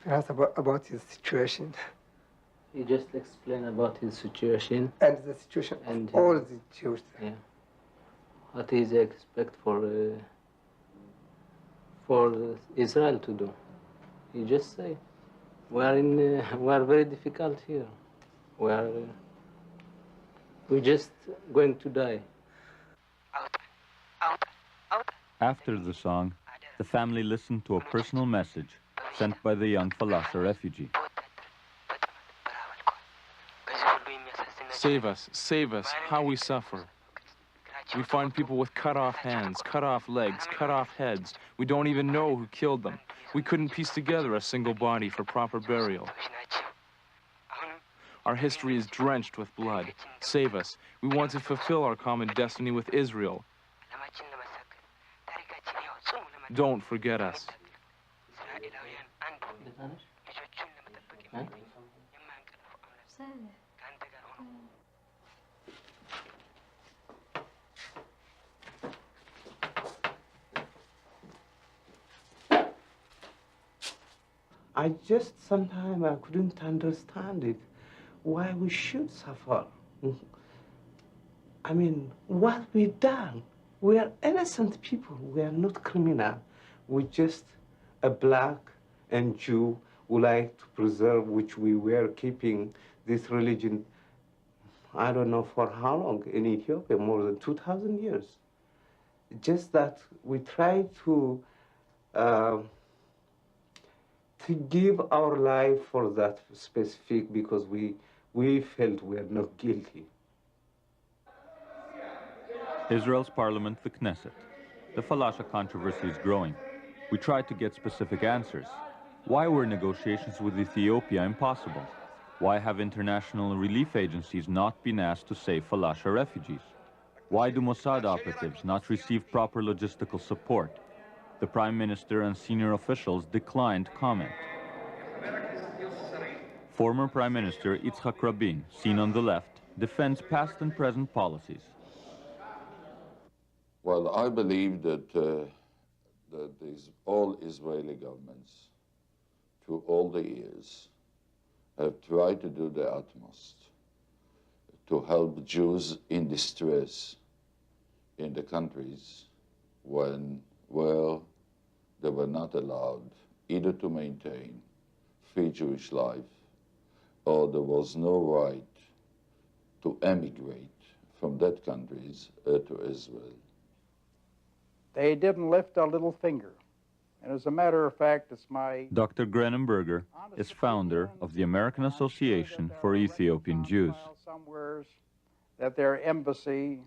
Perhaps about his situation.
He just explained about his situation.
And the situation of all the Jews.
Yeah. What he expect for Israel to do. He just say, we are very difficult here. We're just going to die.
After the song, the family listened to a personal message sent by the young Falasha refugee.
Save us, how we suffer. We find people with cut off hands, cut off legs, cut off heads. We don't even know who killed them. We couldn't piece together a single body for proper burial. Our history is drenched with blood. Save us. We want to fulfill our common destiny with Israel. Don't forget us.
I just sometimes I couldn't understand it, why we should suffer. I mean, what we done? We are innocent people. We are not criminal. We're just a black and Jew who like to preserve, which we were keeping this religion, I don't know for how long, in Ethiopia, more than 2,000 years. Just that we try to give our life for that specific, because we felt we are not guilty.
Israel's parliament, the Knesset. The Falasha controversy is growing. We tried to get specific answers. Why were negotiations with Ethiopia impossible? Why have international relief agencies not been asked to save Falasha refugees? Why do Mossad operatives not receive proper logistical support? The Prime Minister and senior officials declined comment. Former Prime Minister Yitzhak Rabin, seen on the left, defends past and present policies.
Well, I believe that all Israeli governments, through all the years, have tried to do their utmost to help Jews in distress in the countries where they were not allowed either to maintain free Jewish life, or there was no right to emigrate from that countries to Israel.
They didn't lift a little finger. And as a matter of fact, it's my...
Dr. Grenenberger is founder of the American Association for Ethiopian Jews.
Somewheres that their embassy,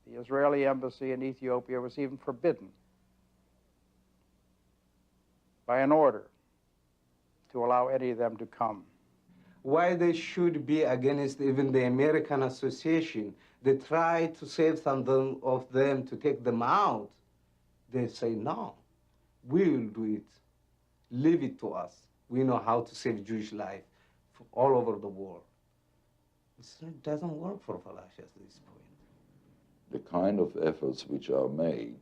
the Israeli embassy in Ethiopia, was even forbidden by an order to allow any of them to come.
Why they should be against even the American Association? They try to save some of them to take them out. They say, no, we will do it. Leave it to us. We know how to save Jewish life all over the world. It doesn't work for Falash at this point.
The kind of efforts which are made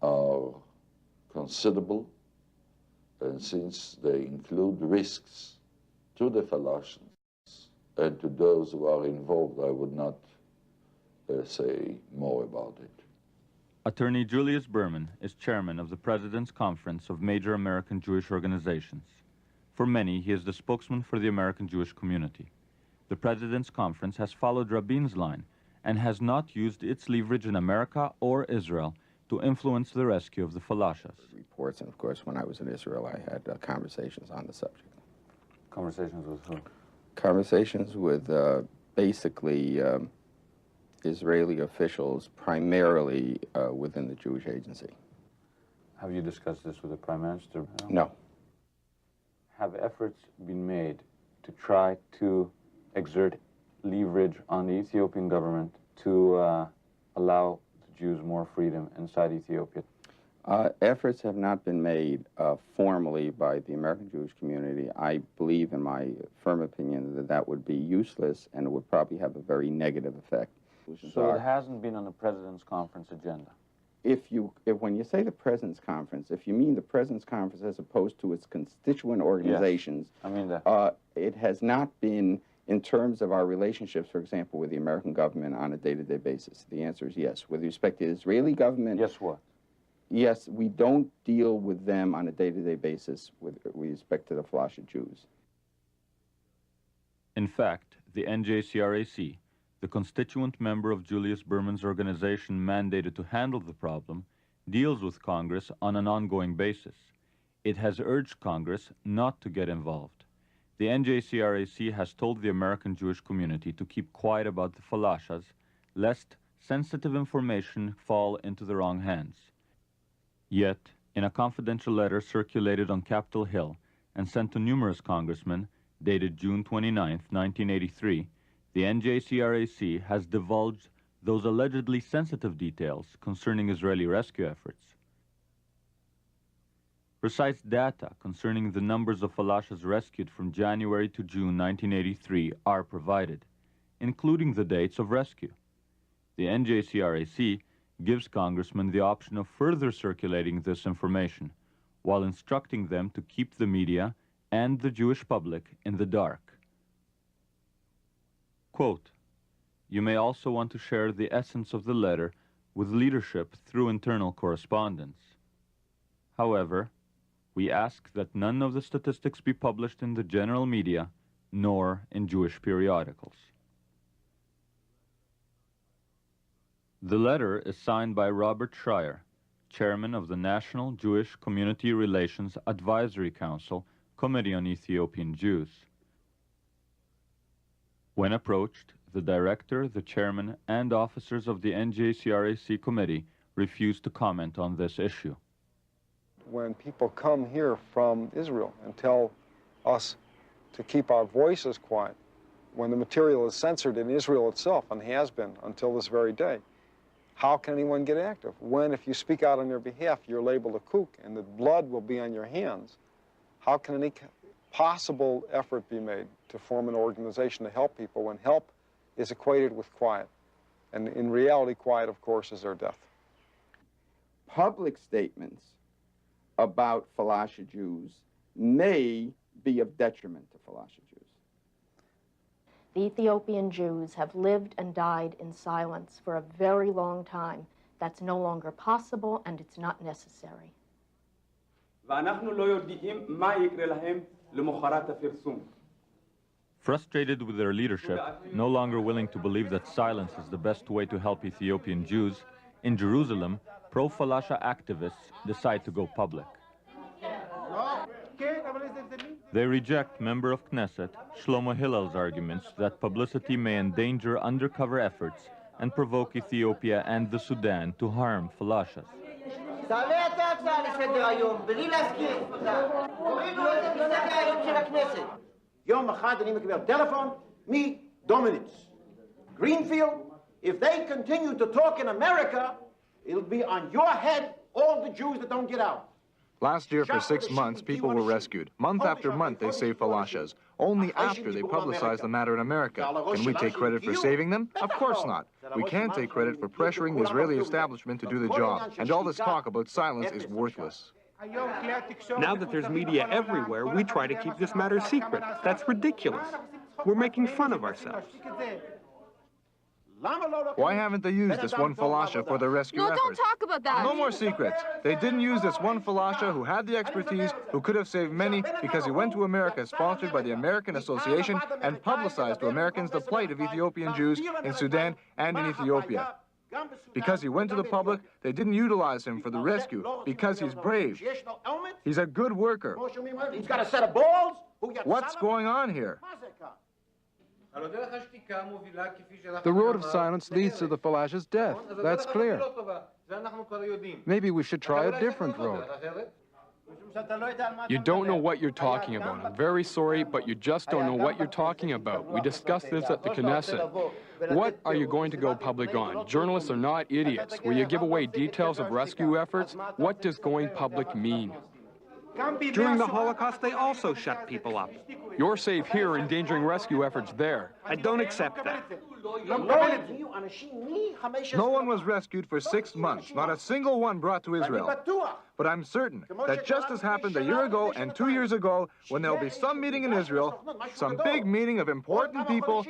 are considerable, and since they include risks to the Falashans and to those who are involved, I would not say more about it.
Attorney Julius Berman is chairman of the President's Conference of Major American Jewish Organizations. For many, he is the spokesman for the American Jewish community. The President's Conference has followed Rabin's line and has not used its leverage in America or Israel to influence the rescue of the Falashas.
Reports, and of course, when I was in Israel, I had conversations on the subject.
Conversations with who?
Conversations with basically Israeli officials, primarily within the Jewish agency.
Have you discussed this with the Prime Minister?
No.
Have efforts been made to try to exert leverage on the Ethiopian government to allow the Jews more freedom inside Ethiopia?
Efforts have not been made formally by the American Jewish community. I believe, in my firm opinion, that that would be useless and it would probably have a very negative effect.
So it hasn't been on the President's Conference agenda?
When you say the President's Conference, if you mean the President's Conference as opposed to its constituent organizations,
yes, I mean that.
It has not been in terms of our relationships, for example, with the American government on a day-to-day basis. The answer is yes. With respect to the Israeli government...
Yes, what?
Yes, we don't deal with them on a day-to-day basis with respect to the Falasha Jews.
In fact, the NJCRAC, the constituent member of Julius Berman's organization mandated to handle the problem, deals with Congress on an ongoing basis. It has urged Congress not to get involved. The NJCRAC has told the American Jewish community to keep quiet about the Falashas, lest sensitive information fall into the wrong hands. Yet, in a confidential letter circulated on Capitol Hill and sent to numerous congressmen, dated June 29, 1983, the NJCRAC has divulged those allegedly sensitive details concerning Israeli rescue efforts. Precise data concerning the numbers of Falashas rescued from January to June 1983 are provided, including the dates of rescue. The NJCRAC gives congressmen the option of further circulating this information, while instructing them to keep the media and the Jewish public in the dark. Quote, "You may also want to share the essence of the letter with leadership through internal correspondence. However, we ask that none of the statistics be published in the general media, nor in Jewish periodicals. The letter is signed by Robert Schreier, chairman of the National Jewish Community Relations Advisory Council, Committee on Ethiopian Jews. When approached, the director, the chairman, and officers of the NJCRAC committee refused to comment on this issue.
When people come here from Israel and tell us to keep our voices quiet, when the material is censored in Israel itself and has been until this very day, how can anyone get active? When, if you speak out on their behalf, you're labeled a kook and the blood will be on your hands, how can any possible effort be made to form an organization to help people when help is equated with quiet? And in reality, quiet, of course, is their death.
Public statements about Falasha Jews may be of detriment to Falasha Jews.
The Ethiopian Jews have lived and died in silence for a very long time. That's no longer possible, and it's not necessary.
Frustrated with their leadership, no longer willing to believe that silence is the best way to help Ethiopian Jews, in Jerusalem, pro-Falasha activists decide to go public. They reject member of Knesset Shlomo Hillal's arguments that publicity may endanger undercover efforts and provoke Ethiopia and the Sudan to harm Falashas.
Greenfield, if they continue to talk in America, it'll be on your head, all the Jews that don't get out.
Last year, for 6 months, people were rescued. Month after month, they saved Falashas. Only after they publicized the matter in America. Can we take credit for saving them? Of course not. We can't take credit for pressuring the Israeli establishment to do the job. And all this talk about silence is worthless.
Now that there's media everywhere, we try to keep this matter secret. That's ridiculous. We're making fun of ourselves.
Why haven't they used this one Falasha for their rescue efforts?
Don't talk about that.
No more secrets. They didn't use this one Falasha who had the expertise, who could have saved many, because he went to America sponsored by the American Association and publicized to Americans the plight of Ethiopian Jews in Sudan and in Ethiopia. Because he went to the public, they didn't utilize him for the rescue, because he's brave. He's a good worker.
He's got a set of balls.
What's going on here?
The road of silence leads to the Falasha's death. That's clear. Maybe we should try a different road.
You don't know what you're talking about. I'm very sorry, but you just don't know what you're talking about. We discussed this at the Knesset. What are you going to go public on? Journalists are not idiots. Will you give away details of rescue efforts? What does going public mean?
During the Holocaust, they also shut people up.
You're safe here, endangering rescue efforts there.
I don't accept that.
No one was rescued for 6 months, not a single one brought to Israel. But I'm certain that just as happened a year ago and 2 years ago, when there'll be some meeting in Israel, some big meeting of important people,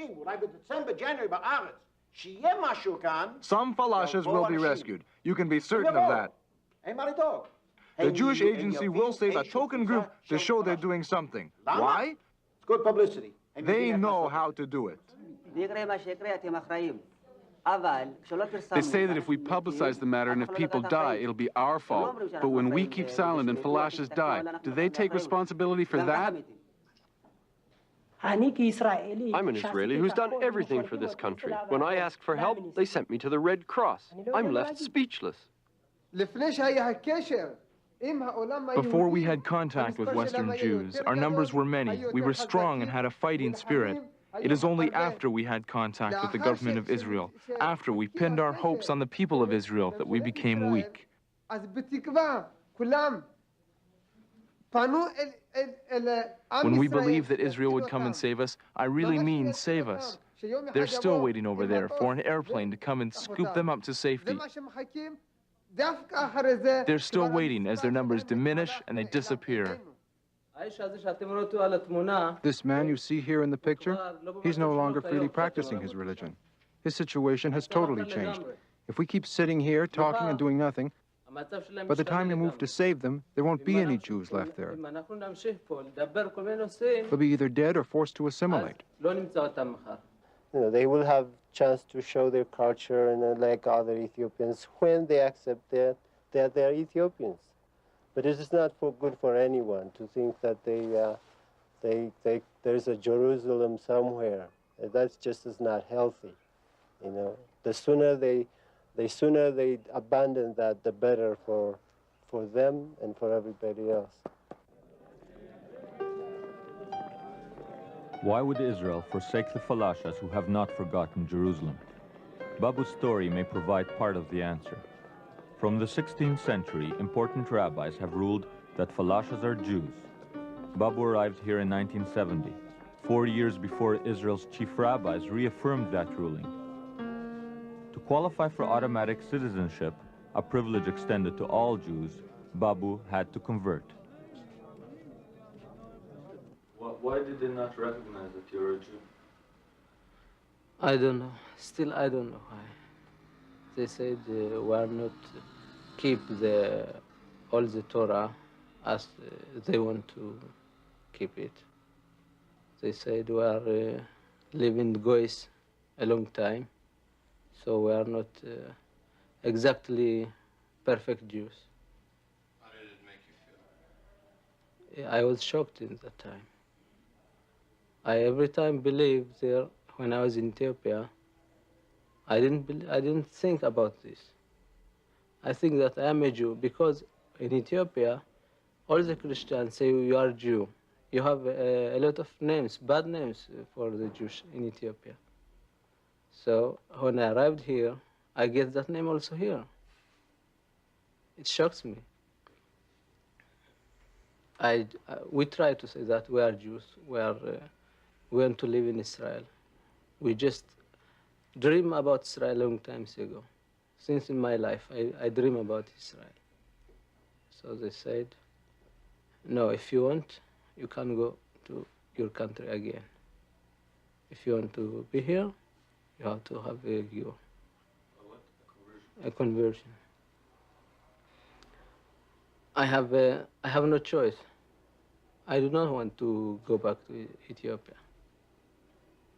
some Falashas will be rescued. You can be certain of that. The Jewish Agency will save a token group to show they're doing something. Why?
It's good publicity.
They know how to do it.
They say that if we publicize the matter and if people die, it'll be our fault. But when we keep silent and Falashas die, do they take responsibility for that?
I'm an Israeli who's done everything for this country. When I asked for help, they sent me to the Red Cross. I'm left speechless.
Before we had contact with Western Jews, our numbers were many. We were strong and had a fighting spirit. It is only after we had contact with the government of Israel, after we pinned our hopes on the people of Israel, that we became weak. When we believed that Israel would come and save us, I really mean save us. They're still waiting over there for an airplane to come and scoop them up to safety. They're still waiting as their numbers diminish and they disappear.
This man you see here in the picture, he's no longer freely practicing his religion. His situation has totally changed. If we keep sitting here, talking and doing nothing, by the time you move to save them, there won't be any Jews left there. They'll be either dead or forced to assimilate.
They will have chance to show their culture and like other Ethiopians when they accept that they're Ethiopians. But it is not good for anyone to think that there's a Jerusalem somewhere. That's just is not healthy. The sooner they abandon that, the better for them and for everybody else.
Why would Israel forsake the Falashas who have not forgotten Jerusalem? Babu's story may provide part of the answer. From the 16th century, important rabbis have ruled that Falashas are Jews. Babu arrived here in 1970, 4 years before Israel's chief rabbis reaffirmed that ruling. To qualify for automatic citizenship, a privilege extended to all Jews, Babu had to convert.
Why did they not recognize that you're a Jew?
I don't know. Still, I don't know why. They said we are not keep all the Torah as they want to keep it. They said we are living Goys a long time, so we are not exactly perfect Jews.
How did it make you feel?
I was shocked in that time. I every time believed there when I was in Ethiopia. I didn't think about this. I think that I am a Jew because in Ethiopia, all the Christians say you are Jew. You have a lot of names, bad names for the Jews in Ethiopia. So when I arrived here, I get that name also here. It shocks me. We try to say that we are Jews. We want to live in Israel. We just dream about Israel a long time ago. Since in my life, I dream about Israel. So they said, no, if you want, you can go to your country again. If you want to be here, you have to have a conversion. I have no choice. I do not want to go back to Ethiopia.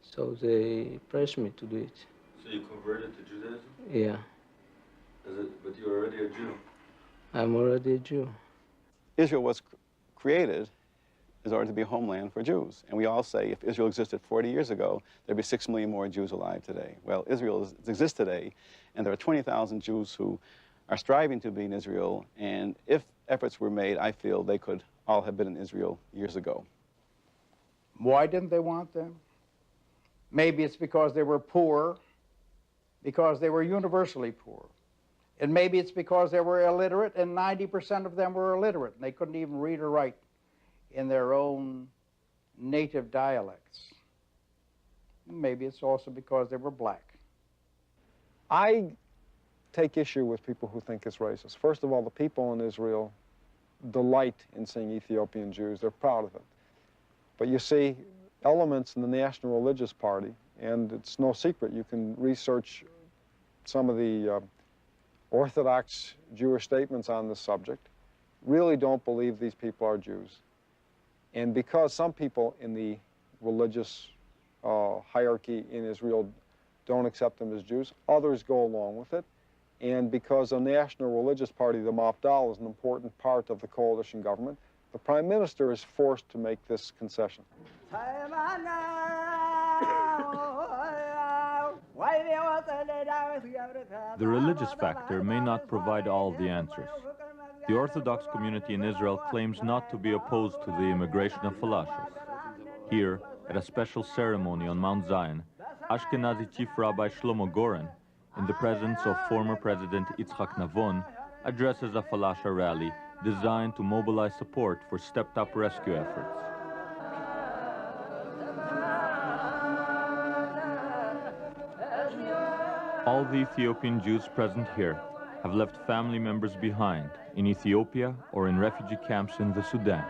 So they pressed me to do it.
So you converted to Judaism?
Yeah.
But you're already a Jew.
I'm already a Jew.
Israel was created in order to be a homeland for Jews. And we all say if Israel existed 40 years ago, there'd be 6 million more Jews alive today. Well, Israel exists today, and there are 20,000 Jews who are striving to be in Israel. And if efforts were made, I feel they could all have been in Israel years ago.
Why didn't they want them? Maybe it's because they were poor, because they were universally poor. And maybe it's because they were illiterate, and 90% of them were illiterate, and they couldn't even read or write in their own native dialects. Maybe it's also because they were black.
I take issue with people who think it's racist. First of all, the people in Israel delight in seeing Ethiopian Jews. They're proud of it. But you see elements in the National Religious Party, and it's no secret. You can research some of the Orthodox Jewish statements on this subject, really don't believe these people are Jews. And because some people in the religious hierarchy in Israel don't accept them as Jews, others go along with it. And because the National Religious Party, the Mafdal, is an important part of the coalition government, the Prime Minister is forced to make this concession.
The religious factor may not provide all the answers. The Orthodox community in Israel claims not to be opposed to the immigration of Falashas. Here, at a special ceremony on Mount Zion, Ashkenazi Chief Rabbi Shlomo Goren, in the presence of former President Yitzhak Navon, addresses a Falasha rally designed to mobilize support for stepped-up rescue efforts. All the Ethiopian Jews present here have left family members behind in Ethiopia or in refugee camps in the Sudan.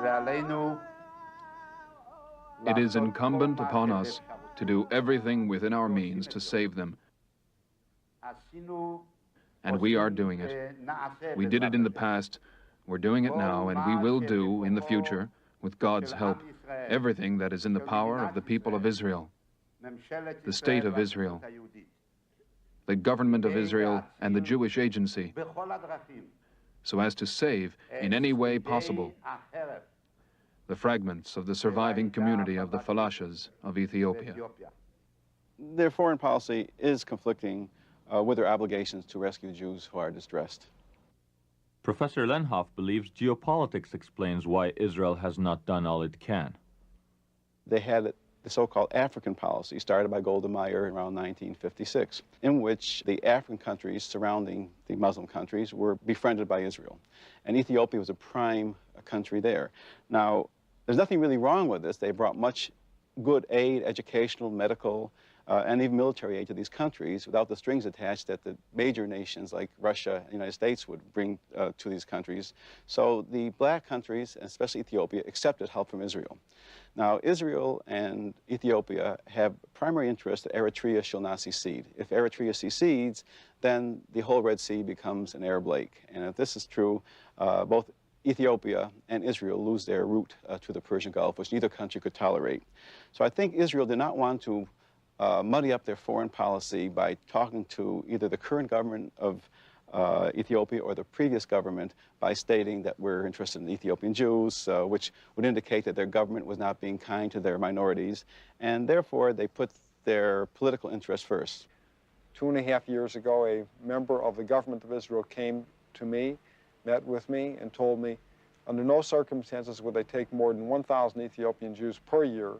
ועלינו
It is incumbent upon us to do everything within our means to save them. And we are doing it. We did it in the past, we're doing it now, and we will do in the future, with God's help, everything that is in the power of the people of Israel, the state of Israel, the government of Israel, and the Jewish agency, so as to save, in any way possible, the fragments of the surviving community of the Phalashas of Ethiopia.
Their foreign policy is conflicting with their obligations to rescue Jews who are distressed.
Professor Lenhoff believes geopolitics explains why Israel has not done all it can.
They had the so-called African policy started by Golda Meir around 1956, in which the African countries surrounding the Muslim countries were befriended by Israel. And Ethiopia was a prime country there. Now, there's nothing really wrong with this. They brought much good aid, educational, medical, and even military aid to these countries without the strings attached that the major nations like Russia and the United States would bring to these countries. So the black countries, and especially Ethiopia, accepted help from Israel. Now, Israel and Ethiopia have primary interest that Eritrea shall not secede. If Eritrea secedes, then the whole Red Sea becomes an Arab lake. And if this is true, both Ethiopia and Israel lose their route to the Persian Gulf, which neither country could tolerate. So I think Israel did not want to muddy up their foreign policy by talking to either the current government of Ethiopia or the previous government by stating that we're interested in Ethiopian Jews, which would indicate that their government was not being kind to their minorities, and therefore they put their political interests first.
2.5 years ago, a member of the government of Israel came to me, met with me, and told me under no circumstances would they take more than 1,000 Ethiopian Jews per year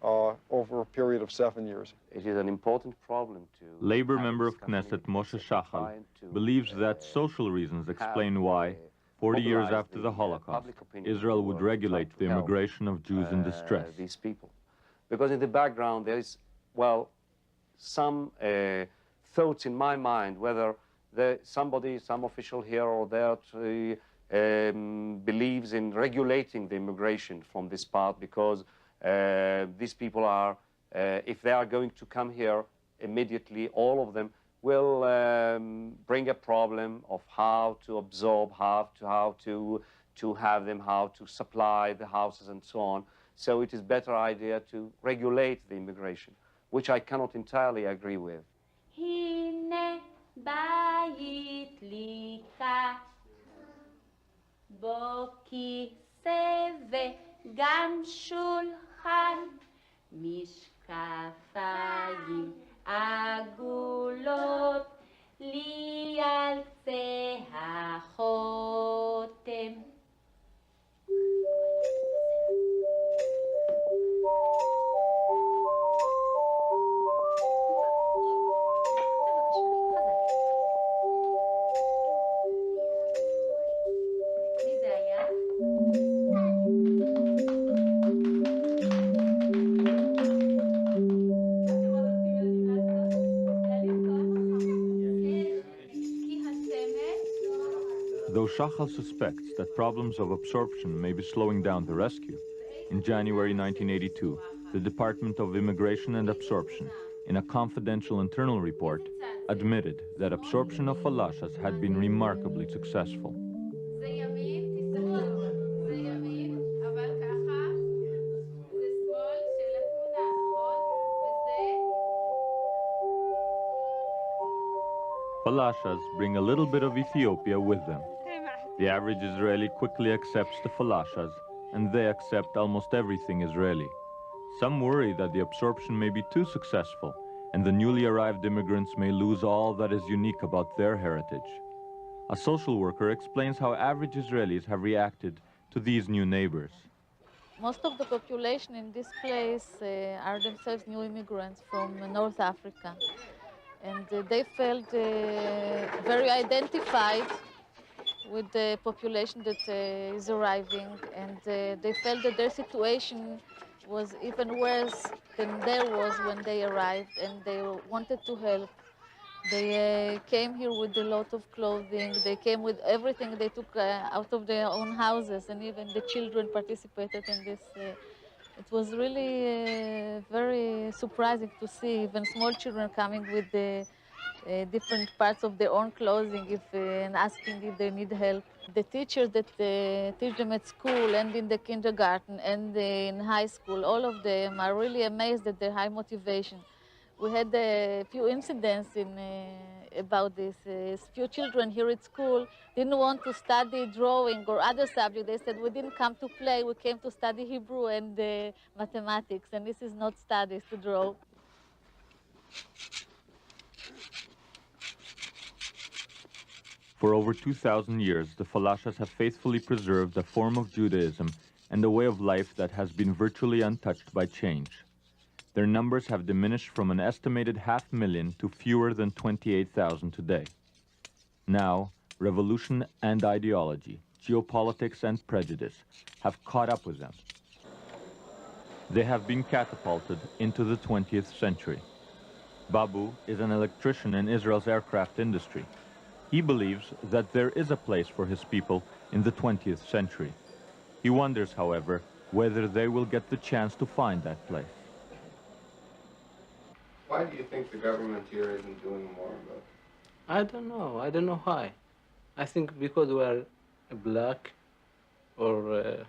over a period of 7 years.
It is an important problem to...
Labor member of Knesset Moshe Shachal believes that social reasons explain why, 40 years after the Holocaust, Israel would regulate the immigration of Jews in distress.
These people. Because in the background there is, well, some thoughts in my mind whether somebody, some official here or there believes in regulating the immigration from this part because these people are, if they are going to come here immediately, all of them will bring a problem of how to absorb, how to have them, how to supply the houses and so on. So it is better idea to regulate the immigration, which I cannot entirely agree with.
הנה בית ליקה, בו כיסא וגם שולחן, משקפיים עגולות, לי על קצה החותם.
Though Shachal suspects that problems of absorption may be slowing down the rescue, in January 1982, the Department of Immigration and Absorption, in a confidential internal report, admitted that absorption of Phalashas had been remarkably successful. Phalashas bring a little bit of Ethiopia with them. The average Israeli quickly accepts the Phalashas, and they accept almost everything Israeli. Some worry that the absorption may be too successful, and the newly arrived immigrants may lose all that is unique about their heritage. A social worker explains how average Israelis have reacted to these new neighbors.
Most of the population in this place are themselves new immigrants from North Africa. And they felt very identified with the population that is arriving, and they felt that their situation was even worse than theirs was when they arrived, and they wanted to help. They came here with a lot of clothing. They came with everything they took out of their own houses, and even the children participated in this It was really very surprising to see even small children coming with different parts of their own clothing and asking if they need help. The teachers that teach them at school and in the kindergarten and in high school, all of them are really amazed at their high motivation. We had a few incidents about this. A few children here at school didn't want to study drawing or other subjects. They said, we didn't come to play, we came to study Hebrew and mathematics, and this is not studies to draw.
For over 2,000 years, the Falashas have faithfully preserved a form of Judaism and a way of life that has been virtually untouched by change. Their numbers have diminished from an estimated 500,000 to fewer than 28,000 today. Now, revolution and ideology, geopolitics and prejudice have caught up with them. They have been catapulted into the 20th century. Babu is an electrician in Israel's aircraft industry. He believes that there is a place for his people in the 20th century. He wonders, however, whether they will get the chance to find that place.
Why do you think the government here isn't doing more about it?
I don't know. I don't know why. I think because we are black, or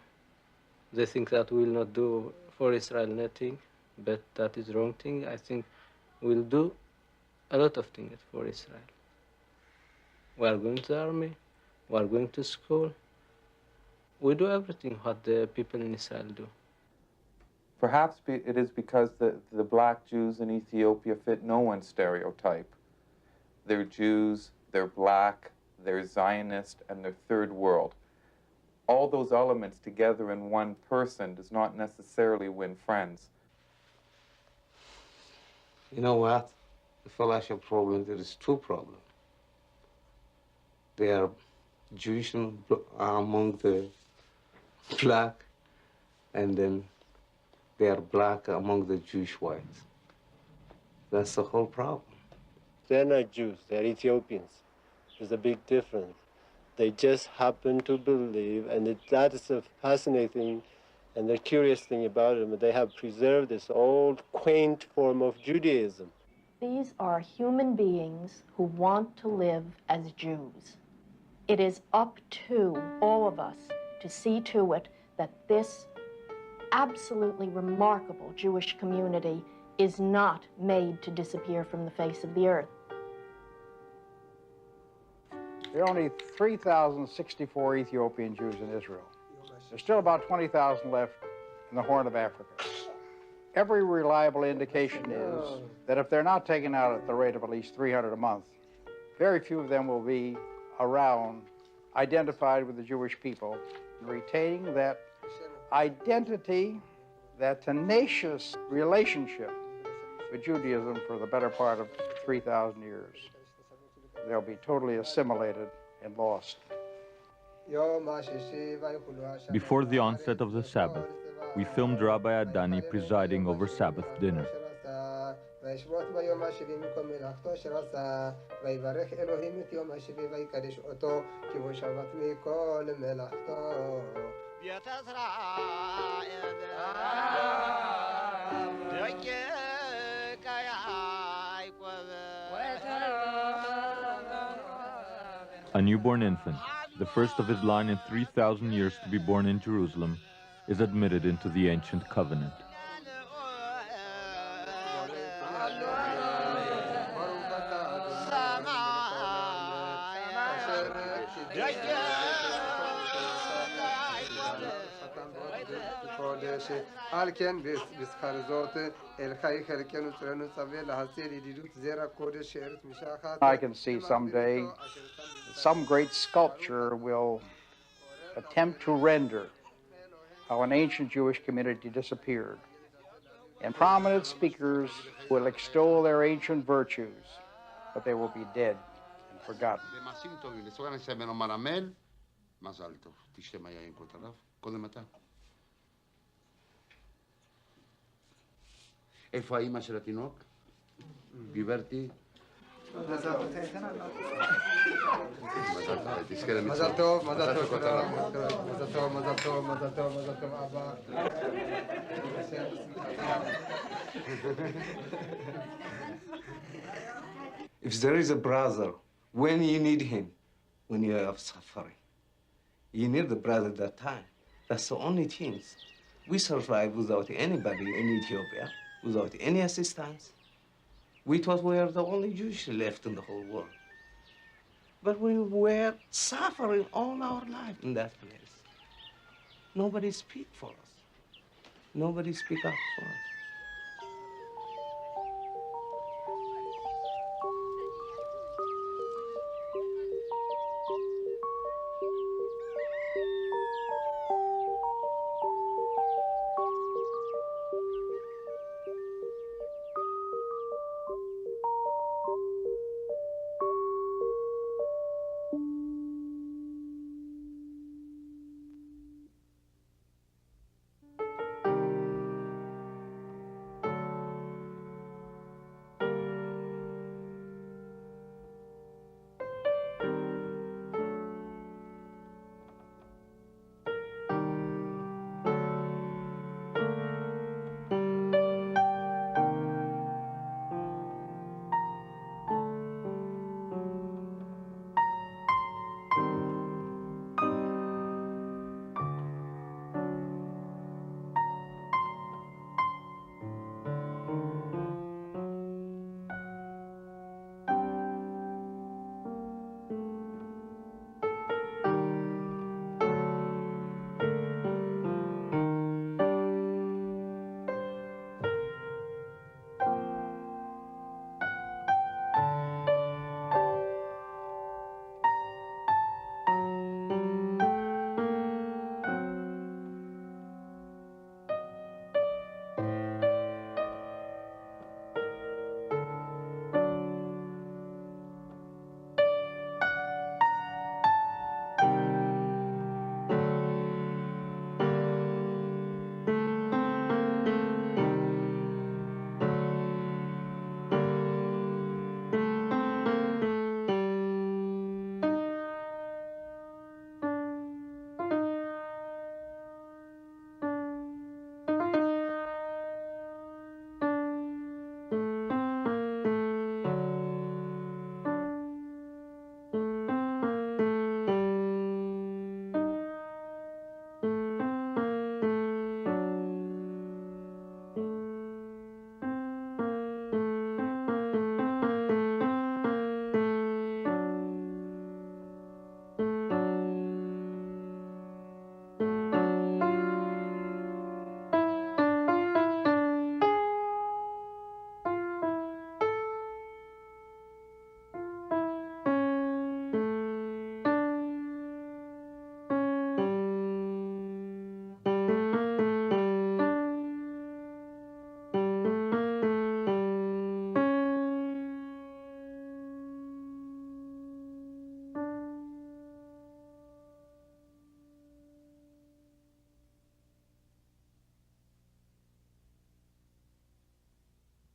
they think that we will not do for Israel nothing, but that is wrong thing. I think we'll do a lot of things for Israel. We are going to the army, we are going to school. We do everything what the people in Israel do.
Perhaps it is because the black Jews in Ethiopia fit no one's stereotype. They're Jews, they're black, they're Zionist, and they're third world. All those elements together in one person does not necessarily win friends.
You know what? The Palacian problem, there is two problems. They are Jewish among the black, and then they are black among the Jewish whites. That's the whole problem.
They're not Jews, they're Ethiopians. There's a big difference. They just happen to believe, and that is a fascinating and the curious thing about them. They have preserved this old, quaint form of Judaism.
These are human beings who want to live as Jews. It is up to all of us to see to it that this absolutely remarkable Jewish community is not made to disappear from the face of the earth.
There are only 3,064 Ethiopian Jews in Israel. There's still about 20,000 left in the Horn of Africa. Every reliable indication is that if they're not taken out at the rate of at least 300 a month, very few of them will be around, identified with the Jewish people, and retaining that identity, that tenacious relationship with Judaism for the better part of 3,000 years. They'll be totally assimilated and lost.
Before the onset of the Sabbath, we filmed Rabbi Adani presiding over Sabbath dinner. A newborn infant, the first of his line in 3,000 years to be born in Jerusalem, is admitted into the ancient covenant.
I can see someday some great sculpture will attempt to render how an ancient Jewish community disappeared. And prominent speakers will extol their ancient virtues, but they will be dead and forgotten.
איפה האמא של התינוק? גברתי? מזל טוב, מזל טוב, מזל טוב, מזל טוב, מזל טוב, מזל טוב, אבא.
If there is a brother, when you need him, when you are suffering, you need the brother that time. That's the only things. We survive without anybody in Ethiopia, without any assistance. We thought we were the only Jews left in the whole world. But we were suffering all our life in that place. Nobody speak for us. Nobody speak up for us.